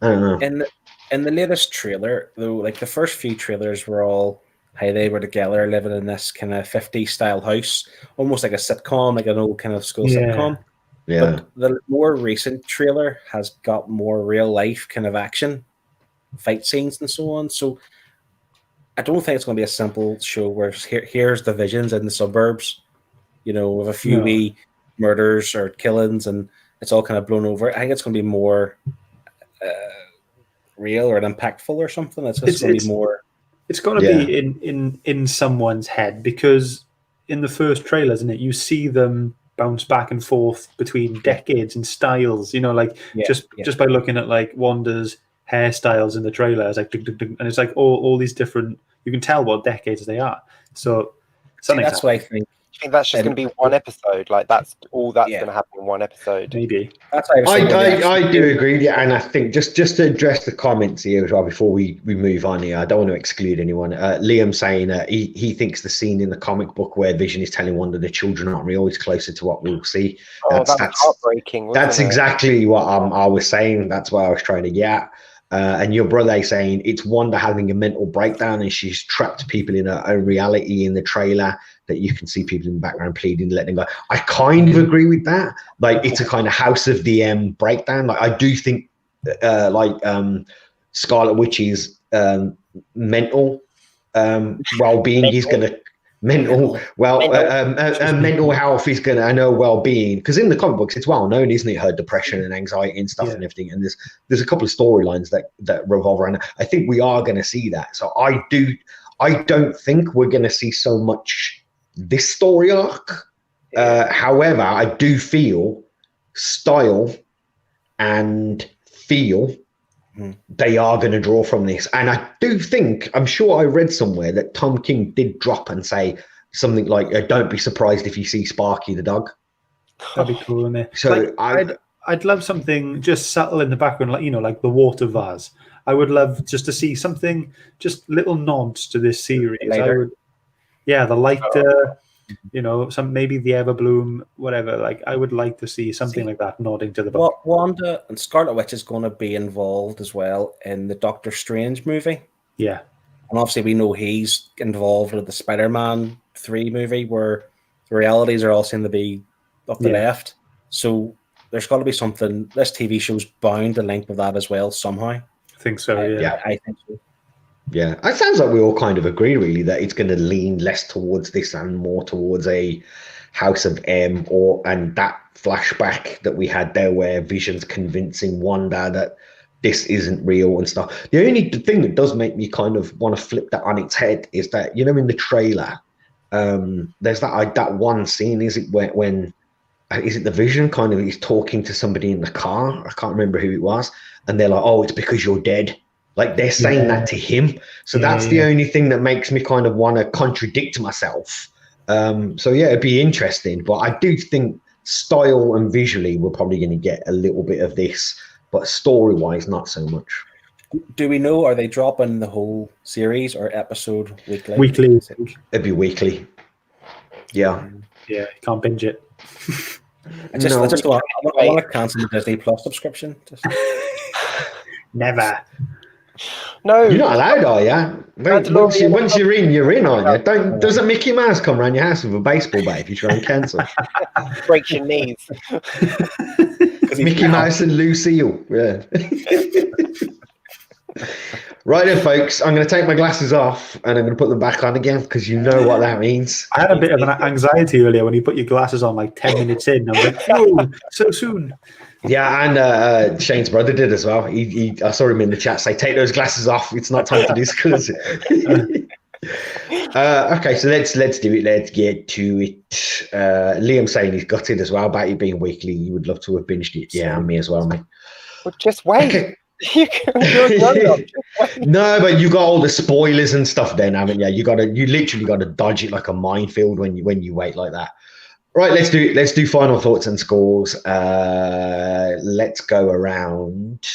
I don't know. In the latest trailer, though, like the first few trailers were all how they were together living in this kind of 50s style house, almost like a sitcom, like an old kind of school sitcom. Yeah. But the more recent trailer has got more real life kind of action, fight scenes and so on. So I don't think it's going to be a simple show where here's the Visions in the suburbs, you know, with a few wee murders or killings, and it's all kind of blown over. I think it's going to be more real or impactful or something. It's going to be more. It's going to be in someone's head, because in the first trailers, isn't it, you see them bounce back and forth between decades and styles. You know, like just by looking at like Wanda's hairstyles in the trailer, it's like and it's like all these different. You can tell what decades they are. So that's what I think. I think that's just going to be one episode. Like that's all that's going to happen in one episode. Maybe. That's what I do agree. Yeah, and I think just to address the comments here as well before we move on here, I don't want to exclude anyone. Liam saying he thinks the scene in the comic book where Vision is telling Wanda the children aren't real is closer to what we'll see. That's heartbreaking. That's exactly what I was saying. That's what I was trying to get at. And your brother saying it's Wanda having a mental breakdown and she's trapped people in her own reality in the trailer that you can see people in the background pleading, letting them go. I kind of agree with that. Like it's a kind of House of the M breakdown. Like I do think Scarlet Witch's mental well-being is going to mental health is going to, I know, well-being, because in the comic books it's well known, isn't it, her depression and anxiety and stuff and everything, and there's a couple of storylines that revolve around it. I think we are going to see that. So I don't think we're going to see so much this story arc. However, I do feel style and feel they are going to draw from this. And I do think, I'm sure I read somewhere that Tom King did drop and say something like, don't be surprised if you see Sparky the dog. That'd be cool, wouldn't it? So like, I'd love something just subtle in the background, like, you know, like the water vase. I would love just to see something, just little nods to this series. The lighter, you know, maybe the Everbloom, whatever. Like, I would like to see something like that nodding to the book. Wanda and Scarlet Witch is going to be involved as well in the Doctor Strange movie. Yeah. And obviously we know he's involved with the Spider-Man 3 movie where the realities are all seem to be up the left. So there's got to be something. This TV show's bound to link with that as well somehow. I think so, I think so. Yeah, it sounds like we all kind of agree, really, that it's going to lean less towards this and more towards a House of M, and that flashback that we had there where Vision's convincing Wanda that this isn't real and stuff. The only thing that does make me kind of want to flip that on its head is that, you know, in the trailer, there's that one scene, is it when is it the Vision kind of is talking to somebody in the car? I can't remember who it was, and they're like, "Oh, it's because you're dead." Like they're saying that to him. So that's the only thing that makes me kind of want to contradict myself. So yeah, it'd be interesting. But I do think style and visually we're probably going to get a little bit of this, but story-wise, not so much. Do we know, are they dropping the whole series or episode weekly? Weekly. It'd be weekly. Yeah. Yeah, you can't binge it. I want to cancel the Disney Plus subscription. Never. No, you're not allowed, are you? Once you're in, aren't you? Doesn't Mickey Mouse come around your house with a baseball bat if you try and cancel? Breaks your knees. Mickey Mouse and Lucille. Yeah. Right then, folks, I'm going to take my glasses off and I'm going to put them back on again because you know what that means. I had a bit of an anxiety earlier when you put your glasses on like 10 minutes in. I was like, oh, so soon. Yeah, and Shane's brother did as well. I saw him in the chat say, take those glasses off. It's not time to discuss it. Okay, so let's do it. Let's get to it. Liam saying he's got it as well about it being weekly. You would love to have binged it. Yeah, and me as well, mate. Well, just wait. Okay. No, but you got all the spoilers and stuff then, haven't you? You literally got to dodge it like a minefield when you wait like that. Right, let's do final thoughts and scores. Let's go around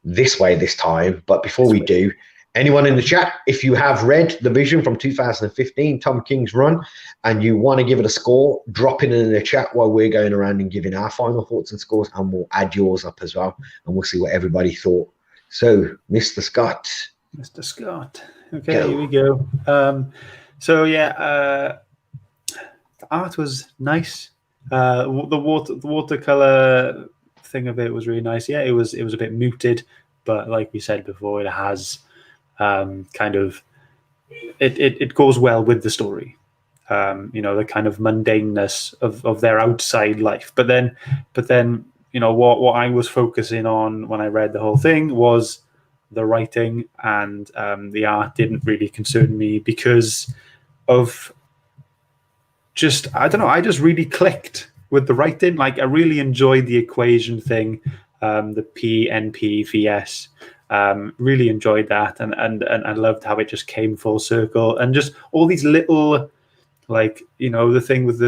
this way this time. But before we do, anyone in the chat, if you have read The Vision from 2015, Tom King's run, and you want to give it a score, drop it in the chat while we're going around and giving our final thoughts and scores, and we'll add yours up as well, and we'll see what everybody thought. So, Mr. Scott. Mr. Scott. Okay, here we go. The art was nice. The watercolor thing of it was really nice. Yeah, it was a bit muted, but like we said before, it has kind of it goes well with the story. You know, the kind of mundaneness of their outside life. But then, you know, what I was focusing on when I read the whole thing was the writing, and the art didn't really concern me because of just, I don't know, I just really clicked with the writing. Like, I really enjoyed the equation thing, the PNPVS. Really enjoyed that, and I loved how it just came full circle, and just all these little, like, you know, the thing with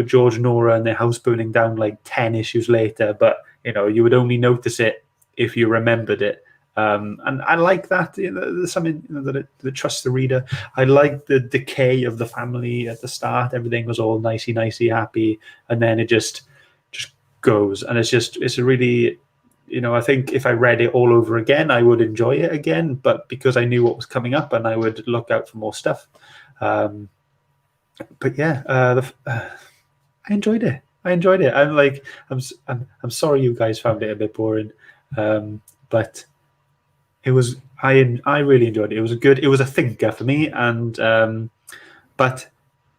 George and Nora and their house burning down like 10 issues later, but you know, you would only notice it if you remembered it. And I like that. You know, there's something, you know, that trusts the reader. I like the decay of the family at the start. Everything was all nicey, happy, and then it just goes. And it's a really, you know, I think if I read it all over again, I would enjoy it again. But because I knew what was coming up, and I would look out for more stuff. But yeah, I enjoyed it. I'm like, I'm sorry you guys found it a bit boring, but it was. I really enjoyed it. It was a thinker for me, and but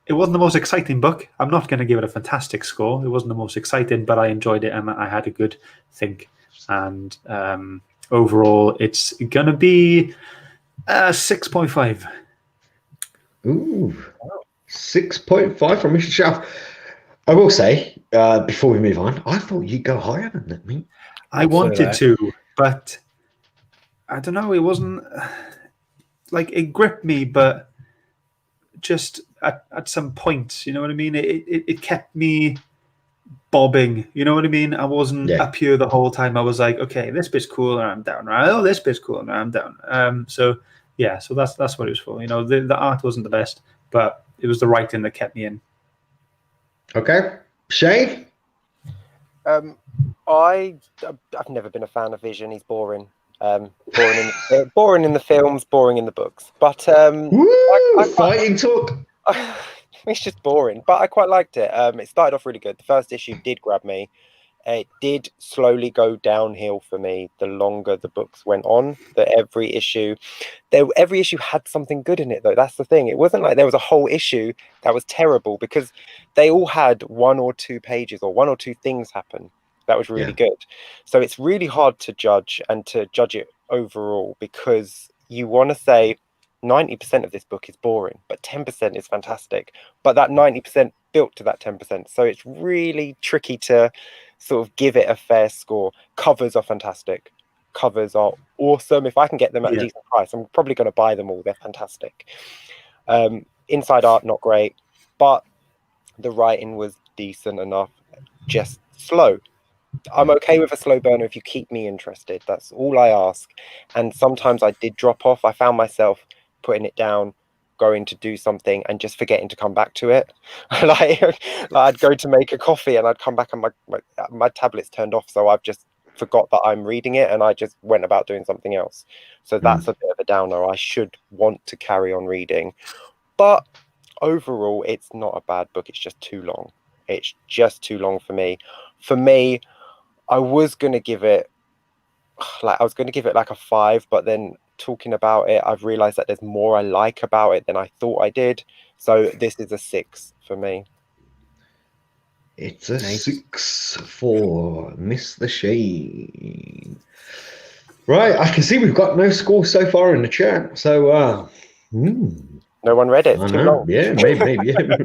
it wasn't the most exciting book. I'm not going to give it a fantastic score. It wasn't the most exciting, but I enjoyed it, and I had a good think. And overall, it's going to be 6.5. Ooh, 6.5 from Mr. Shelf. I will say, before we move on, I thought you'd go higher than that, mate. I wanted to, but I don't know. It wasn't like it gripped me, but just at some point, you know what I mean? It kept me bobbing, you know what I mean? I wasn't up here the whole time. I was like, okay, this bit's cool, and I'm down. Right? Oh, this bit's cool, and I'm down. So yeah, so that's what it was for. You know, the art wasn't the best, but it was the writing that kept me in. Okay, Shay. I've never been a fan of Vision. He's boring. Boring in the films, boring in the books. But fighting talk. It's just boring, but I quite liked it. It started off really good. The first issue did grab me. It did slowly go downhill for me the longer the books went on. That every issue had something good in it, though. That's the thing. It wasn't like there was a whole issue that was terrible, because they all had 1 or 2 pages or 1 or 2 things happen that was really good. So it's really hard to judge it overall, because you want to say 90% of this book is boring, but 10% is fantastic. But that 90% built to that 10%. So it's really tricky to sort of give it a fair score. Covers are fantastic. Covers are awesome. If I can get them at a decent price, I'm probably going to buy them all. They're fantastic. Inside art, not great, but the writing was decent enough, just slow. I'm okay with a slow burner if you keep me interested. That's all I ask. And sometimes I did drop off. I found myself putting it down, going to do something, and just forgetting to come back to it. like I'd go to make a coffee, and I'd come back, and my tablet's turned off, so I've just forgot that I'm reading it, and I just went about doing something else. So that's a bit of a downer. I should want to carry on reading, but overall, it's not a bad book. It's just too long. It's just too long for me. I was going to give it like a 5, but then talking about it, I've realized that there's more I like about it than I thought I did. So this is a 6 for me. It's a 6 for Mr. Shane. Right, I can see we've got no score so far in the chat. So, no one read it. It's too long. Yeah, maybe. Yeah.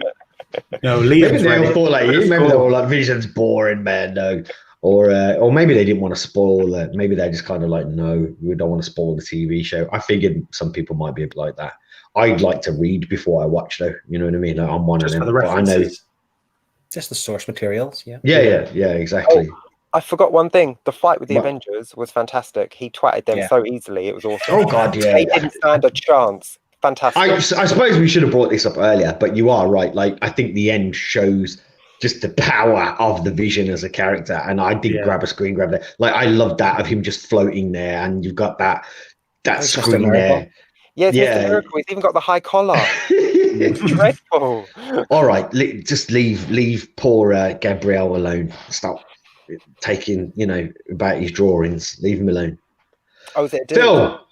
No, maybe they all thought like you. Maybe they were like, Vision's boring, man. No. Or maybe they didn't want to spoil it. Maybe they just kind of like, no, we don't want to spoil the TV show. I figured some people might be a bit like that. I'd like to read before I watch, though. You know what I mean? Like, I'm one just of them. For the references. I know. Just the source materials. Yeah, exactly. Oh, I forgot one thing. The fight with the Avengers was fantastic. He twatted them so easily. It was awesome. Oh, God, yeah. They didn't stand a chance. Fantastic. I suppose we should have brought this up earlier, but you are right. Like, I think the end shows just the power of the Vision as a character, and I did grab a screen grab there. Like, I love that of him just floating there, and you've got that screen there. Yeah, it's Mr. Miracle. He's even got the high collar. It's dreadful. All right, just leave poor Gabriel alone. Stop taking about his drawings. Leave him alone. Oh, is it a dude? Phil,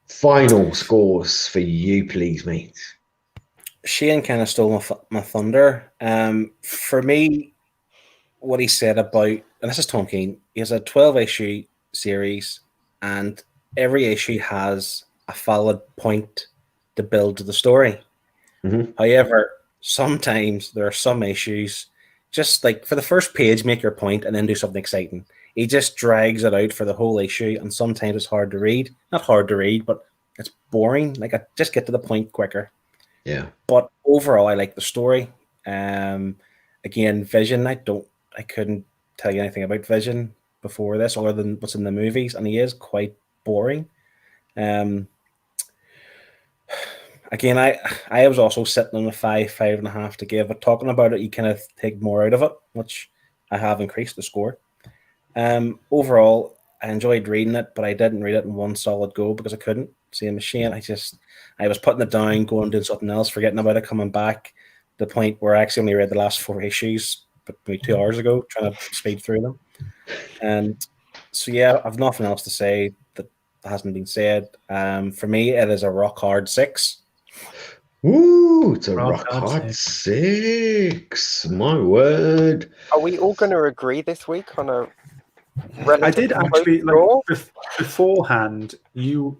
final scores for you, please, mate. Shane kind of stole my thunder. For me, what he said about, and this is Tom King, he has a 12-issue series, and every issue has a valid point to build the story. However, sometimes there are some issues, just like for the first page, make your point and then do something exciting. He just drags it out for the whole issue, and sometimes it's hard to read. Not hard to read, but it's boring. Like, I just get to the point quicker. Yeah. But overall, I like the story. Again, Vision, I couldn't tell you anything about Vision before this, other than what's in the movies, and he is quite boring. Again, I was also sitting on a 5.5 to give, but talking about it, you kind of take more out of it, which I have increased the score. Overall, I enjoyed reading it, but I didn't read it in one solid go because I couldn't. Same as Shane, I was putting it down, going doing something else, forgetting about it, coming back. The point where I actually only read the last 4 issues, but maybe 2 hours ago, trying to speed through them. And so yeah, I've nothing else to say that hasn't been said. For me, it is a rock hard 6. Ooh, it's a rock hard 6. My word. Are we all going to agree this week on a? I did actually, like, beforehand. You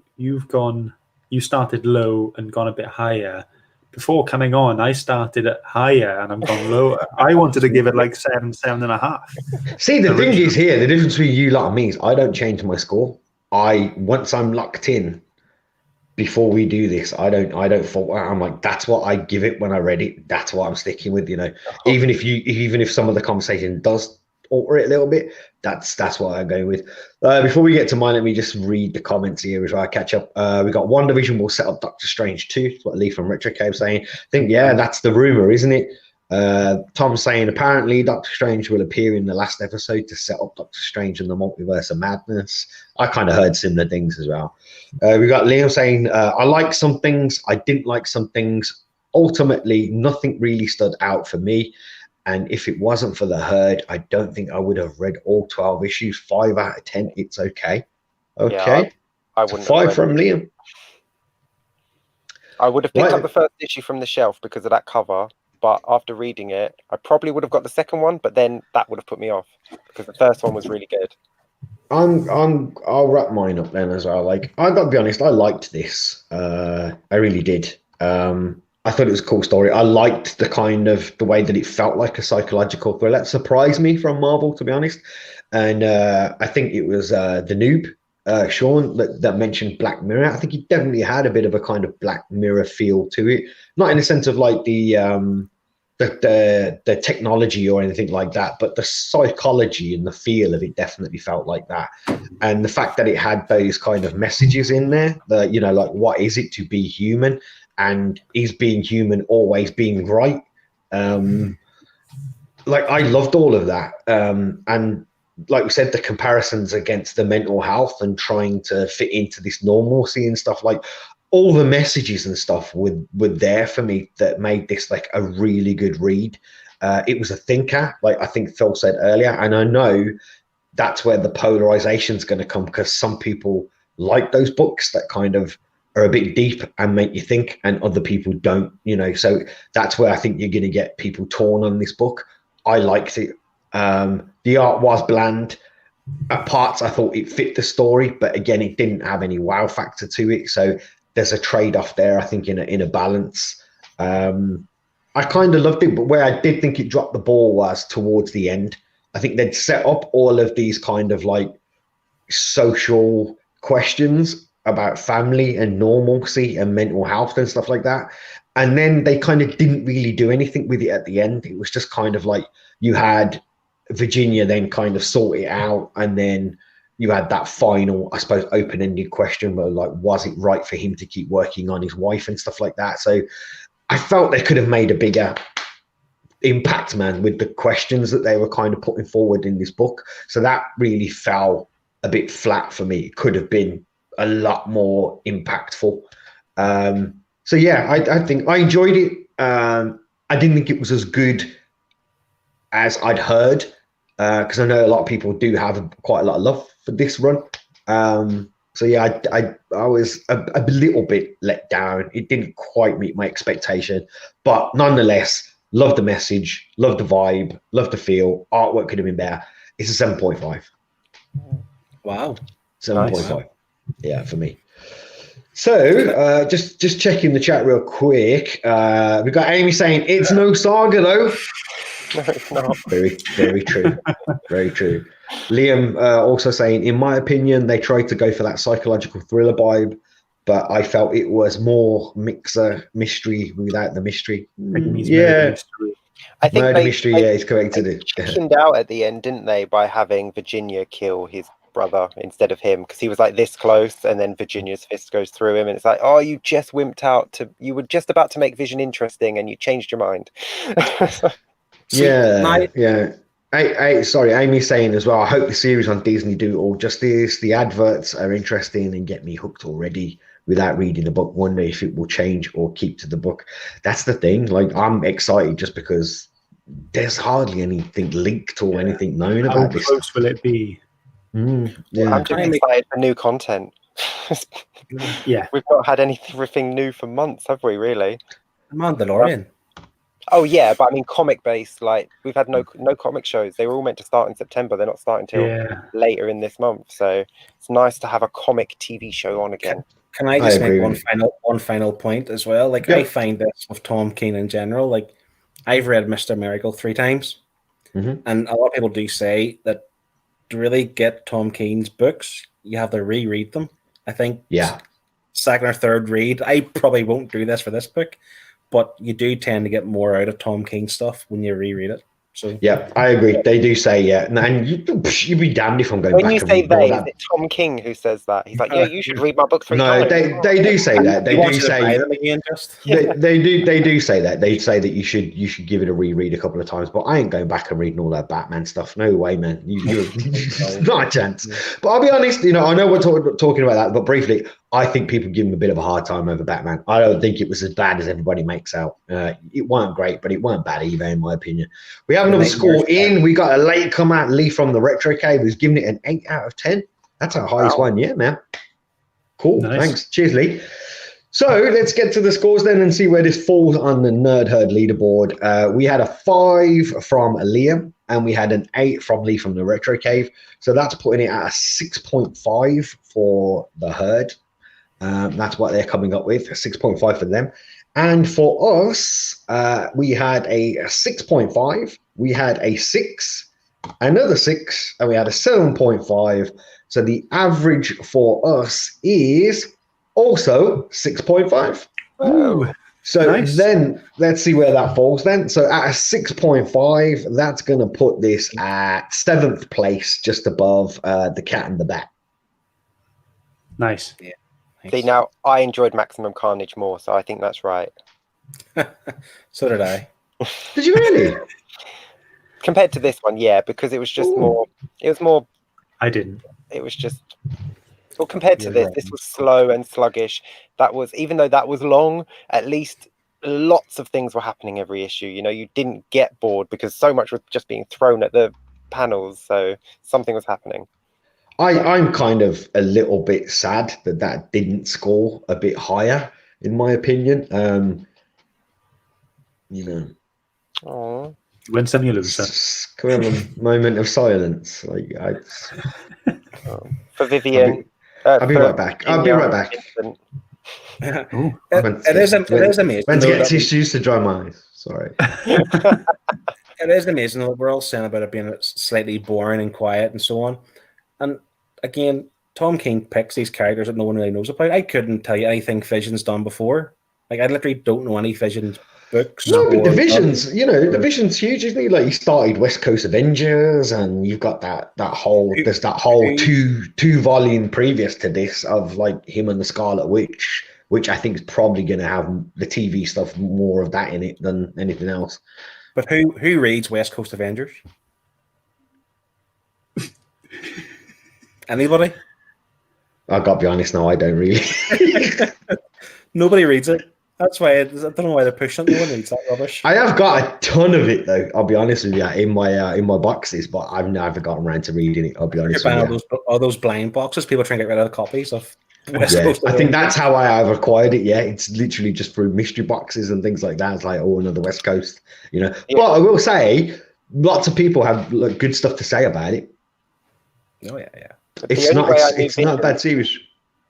started low and gone a bit higher. Before coming on, I started at higher and I'm gone lower. I wanted to give it like 7.5. See, the thing is here, the difference between you lot and me is I don't change my score. Once I'm locked in, before we do this, I don't fault. I'm like, that's what I give it when I read it. That's what I'm sticking with, you know. Even if some of the conversation does alter it a little bit, that's what I go with. Before we get to mine, let me just read the comments here as well. I catch up. We got Wandavision will set up Doctor Strange 2. That's what Lee from RetroCave saying. I think, yeah, that's the rumor, isn't it? Tom saying apparently Doctor Strange will appear in the last episode to set up Doctor Strange and the Multiverse of Madness. I kind of heard similar things as well. We got Liam saying I like some things, I didn't like some things. Ultimately, nothing really stood out for me. And if it wasn't for the herd, I don't think I would have read all 12 issues. 5 out of 10, it's okay. Okay. Yeah, I wouldn't. 5 from Liam. I would have picked up the first issue from the shelf because of that cover. But after reading it, I probably would have got the second one, but then that would have put me off because the first one was really good. I'll wrap mine up then as well. Like, I got to be honest, I liked this. I really did. I thought it was a cool story. I liked the way that it felt like a psychological thriller. That surprised me from Marvel, to be honest. And I think it was the noob, Sean, that mentioned Black Mirror. I think he definitely had a bit of a kind of Black Mirror feel to it. Not in the sense of like the technology or anything like that, but the psychology and the feel of it definitely felt like that. And the fact that it had those kind of messages in there, that, you know, like, what is it to be human? And is being human always being right? Like, I loved all of that. And like we said, the comparisons against the mental health and trying to fit into this normalcy and stuff, like, all the messages and stuff were there for me that made this like a really good read. It was a thinker, like I think Phil said earlier, and I know that's where the polarization is going to come, because some people like those books that kind of are a bit deep and make you think, and other people don't, you know. So that's where I think you're going to get people torn on this book. I liked it. The art was bland. At parts, I thought it fit the story, but again, it didn't have any wow factor to it. So there's a trade-off there, I think, in a balance. I kind of loved it, but where I did think it dropped the ball was towards the end. I think they'd set up all of these kind of like social questions about family and normalcy and mental health and stuff like that. And then they kind of didn't really do anything with it at the end. It was just kind of like you had Virginia then kind of sort it out, and then you had that final, I suppose, open-ended question where, like, was it right for him to keep working on his wife and stuff like that? So I felt they could have made a bigger impact, man, with the questions that they were kind of putting forward in this book. So that really fell a bit flat for me. It could have been a lot more impactful. So yeah, I think I enjoyed it. I didn't think it was as good as I'd heard, because I know a lot of people do have quite a lot of love for this run. So yeah, I was a little bit let down. It didn't quite meet my expectation, but nonetheless, love the message, love the vibe, love the feel. Artwork could have been better. It's a 7.5. Wow. 7.5. Yeah, for me. So, just checking the chat real quick. We got Amy saying it's no saga though. No, it's not. Very, very true. Very true. Liam also saying, in my opinion, they tried to go for that psychological thriller vibe, but I felt it was more mixer mystery without the mystery. Yeah. I think murder mystery, yeah, he's corrected it. Chickened out at the end, didn't they, by having Virginia kill his brother instead of him, because he was like this close, and then Virginia's fist goes through him, and it's like, oh, you just wimped out. You were just about to make Vision interesting, and you changed your mind. Sorry, Amy's saying as well, I hope the series on Disney do all justice. The adverts are interesting and get me hooked already without reading the book. Wonder if it will change or keep to the book. That's the thing. Like, I'm excited just because there's hardly anything leaked or anything known about this. How close will it be? I'm just excited for new content. Yeah, we've not had anything new for months, have we? Really? Mandalorian. Oh yeah, but I mean comic based. Like, we've had no comic shows. They were all meant to start in September. They're not starting till later in this month. So it's nice to have a comic TV show on again. Can I just make one final point as well? Like, I find this with Tom King in general. Like, I've read Mr. Miracle 3 times, and a lot of people do say that to really get Tom King's books, you have to reread them. I think second or third read. I probably won't do this for this book, but you do tend to get more out of Tom King stuff when you reread it. So yeah, I agree. They do say and you'd be damned if I'm going back. When you say they, is it Tom King who says that? He's like, yeah, you should read my book 3 times. No, they do say that. They do say they do say that. They say that you should give it a reread a couple of times. But I ain't going back and reading all that Batman stuff. No way, man. Not a chance. But I'll be honest. I know we're talking about that, but briefly, I think people give him a bit of a hard time over Batman. I don't think it was as bad as everybody makes out. It weren't great, but it weren't bad either, in my opinion. We have another score in. We got a late come out, Lee from the Retro Cave, who's giving it an 8 out of 10. That's our highest one yet, man. Cool. Nice. Thanks. Cheers, Lee. So let's get to the scores then and see where this falls on the Nerd Herd leaderboard. We had a 5 from Liam, and we had an 8 from Lee from the Retro Cave. So that's putting it at a 6.5 for the Herd. That's what they're coming up with, a 6.5 for them. And for us, we had a 6.5, we had a 6, another 6, and we had a 7.5. So the average for us is also 6.5. Oh, so nice. Then let's see where that falls then. So at a 6.5, that's going to put this at 7th place, just above The Cat and the Bat. Nice. Yeah. See, now I enjoyed Maximum Carnage more, so I think that's right. So did I. Did you really? Compared to this one, yeah, because it was just more. It was more. I didn't. It was just. Well, compared to this was slow and sluggish. That was, even though that was long, at least lots of things were happening every issue. You didn't get bored because so much was just being thrown at the panels, so something was happening. I'm kind of a little bit sad that didn't score a bit higher, in my opinion. Oh, win some, you lose some. Can we have a moment of silence? for Vivian. I'll be right back. I'll be right back. It is amazing. When to get tissues to dry my eyes. Sorry. It is amazing that we're all saying about it being slightly boring and quiet and so on. And again, Tom King picks these characters that no one really knows about. I couldn't tell you anything Vision's done before. Like, I literally don't know any Vision books. No, but Division's, Division's huge, isn't he? Like, he started West Coast Avengers, and you've got that whole two volume previous to this of like him and the Scarlet Witch, which I think is probably going to have the TV stuff more of that in it than anything else. But who reads West Coast Avengers? Anybody? I got to be honest now, I don't really. Nobody reads it. That's why I don't know why they're pushing it. No one reads that rubbish. I have got a ton of it though. I'll be honest with you, in my boxes, but I've never gotten around to reading it. I'll be honest with you. All those blind boxes, people trying to get rid of the copies of West Coast. I think that's how I've acquired it. Yeah, it's literally just through mystery boxes and things like that. It's like, another West Coast, Yeah. But I will say, lots of people have good stuff to say about it. Oh yeah. It's not a bad series.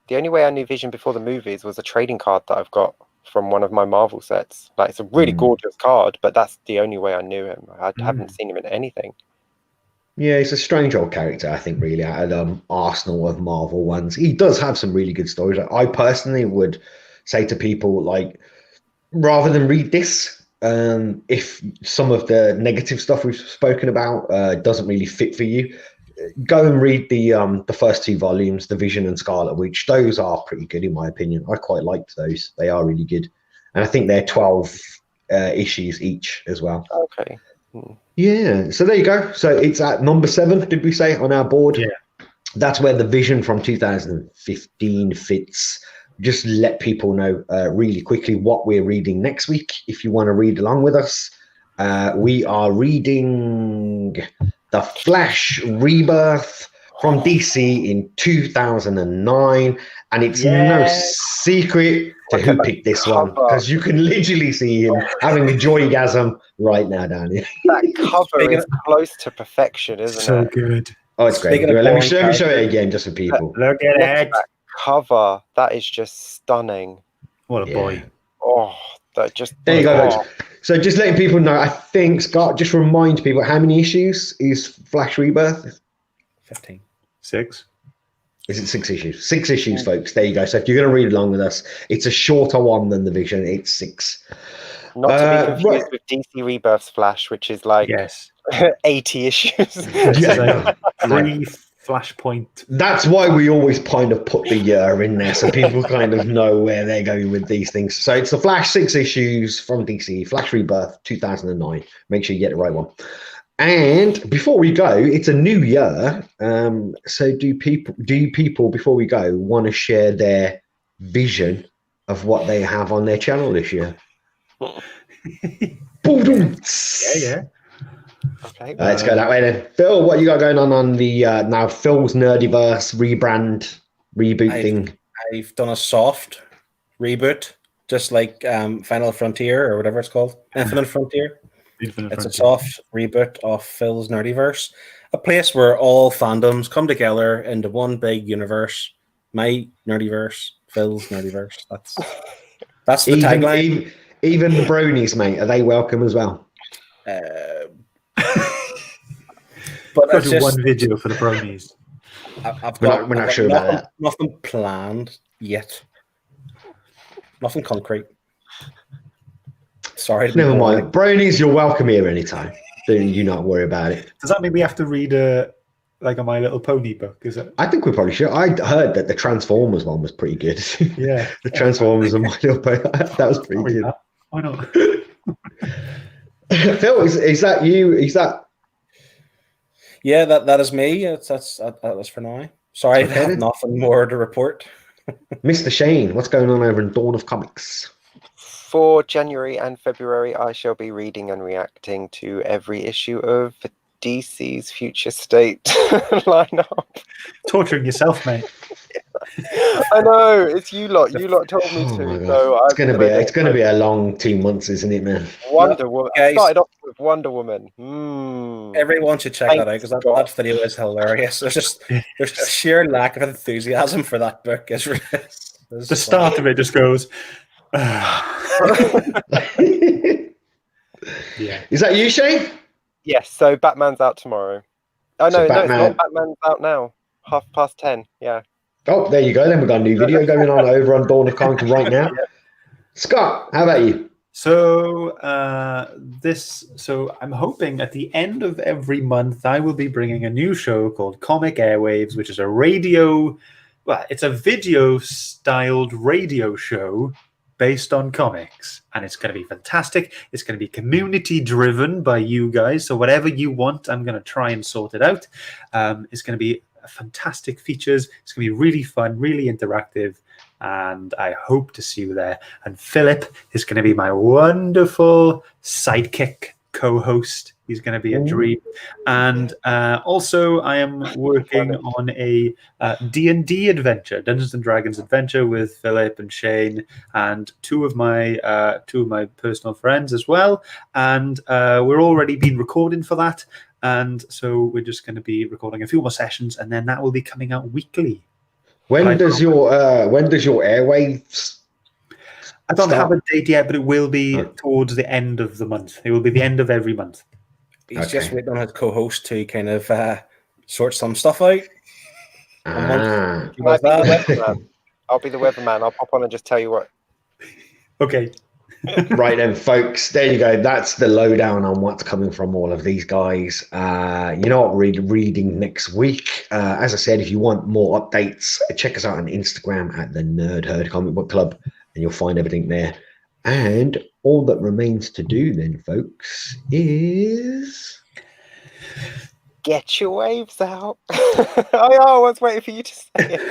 The only way I knew Vision before the movies was a trading card that I've got from one of my Marvel sets. Like, it's a really gorgeous card, but that's the only way I knew him. I haven't seen him in anything. Yeah, he's a strange old character, I think, really, out of Arsenal of Marvel ones. He does have some really good stories. I personally would say to people, like, rather than read this, if some of the negative stuff we've spoken about doesn't really fit for you, go and read the first 2 volumes, The Vision and Scarlet Witch. Those are pretty good, in my opinion. I quite liked those. They are really good. And I think they're 12 issues each as well. Okay. Yeah, so there you go. So it's at number 7, did we say, on our board? Yeah. That's where the Vision from 2015 fits. Just let people know really quickly what we're reading next week. If you want to read along with us, we are reading The Flash Rebirth from DC in 2009. And it's no secret to who picked this one, because you can literally see him having a joygasm right now, Danny. That cover is close to perfection, isn't it? So good. Oh, it's great. Let me show it again just for people. Look at it. That cover, that is just stunning. What a boy. Oh, that just... There you go. So just letting people know, I think, Scott, just remind people, how many issues is Flash Rebirth? 15. 6. Is it 6 issues? 6 issues, folks. There you go. So if you're going to read along with us, it's a shorter one than the Vision. It's 6. Not to be confused with DC Rebirth's Flash, which is like 80 issues. Like 3 Flashpoint. That's why we always kind of put the year in there, so people kind of know where they're going with these things. So it's the Flash 6 issues from DC, Flash Rebirth 2009. Make sure you get the right one. And before we go, it's a new year. So do people before we go want to share their vision of what they have on their channel this year? Yeah. Okay. Let's go that way then. Phil, what you got going on the now Phil's Nerdiverse reboot thing? I've done a soft reboot, just like Final Frontier or whatever it's called, Infinite Frontier. It's a soft reboot of Phil's Nerdiverse, a place where all fandoms come together into one big universe. My Nerdiverse, Phil's Nerdiverse. That's the tagline. Even the bronies, mate, are they welcome as well? But that's just one video for the bronies. We're not sure about that. Nothing planned yet. Nothing concrete. Sorry. Never mind. Bronies, you're welcome here anytime. Do you not worry about it. Does that mean we have to read like a My Little Pony book? Is it? I think we probably should. I heard that the Transformers one was pretty good. Yeah. The Transformers and My Little Pony. That was pretty good. Why not? Phil, is that you? Is that? Yeah, that is me. That's for now. Sorry, I have nothing more to report. Mr. Shane, what's going on over in Dawn of Comics? For January and February, I shall be reading and reacting to every issue of DC's Future State lineup. Torturing yourself, mate. I know, it's you lot. You lot told me to. So it's gonna be a long 2 months, isn't it, man? Wonder Woman. I started off with Wonder Woman. Everyone should check that out, because that video is hilarious. There's a sheer lack of enthusiasm for that book. The start of it just goes. Yeah. Is that you, Shane? Yes. So Batman's out tomorrow. Oh no, no, it's not. Batman's out now. 10:30. Yeah. Oh, there you go. Then we've got a new video going on over on Dawn of Comics right now. Scott, how about you? So I'm hoping at the end of every month I will be bringing a new show called Comic Airwaves, which is it's a video-styled radio show based on comics, and it's going to be fantastic. It's going to be community-driven by you guys, so whatever you want, I'm going to try and sort it out. It's going to be fantastic features. It's going to be really fun, really interactive, and I hope to see you there. And Philip is going to be my wonderful sidekick co-host. He's going to be a dream. And also I am working on a D&D adventure, Dungeons and Dragons adventure, with Philip and Shane and two of my personal friends as well. And we're already been recording for that. And so we're just going to be recording a few more sessions, and then that will be coming out weekly. When does your airwaves? I don't start? have a date yet, but it will be towards the end of the month. It will be the end of every month. He's just waiting on his co-host to kind of sort some stuff out. I'll be the weatherman. I'll pop on and just tell you what. Okay. Right then, folks. There you go. That's the lowdown on what's coming from all of these guys. You know what we're reading next week. As I said, if you want more updates, check us out on Instagram at the Nerd Herd Comic Book Club, and you'll find everything there. And all that remains to do then, folks, is get your waves out. I was waiting for you to say it.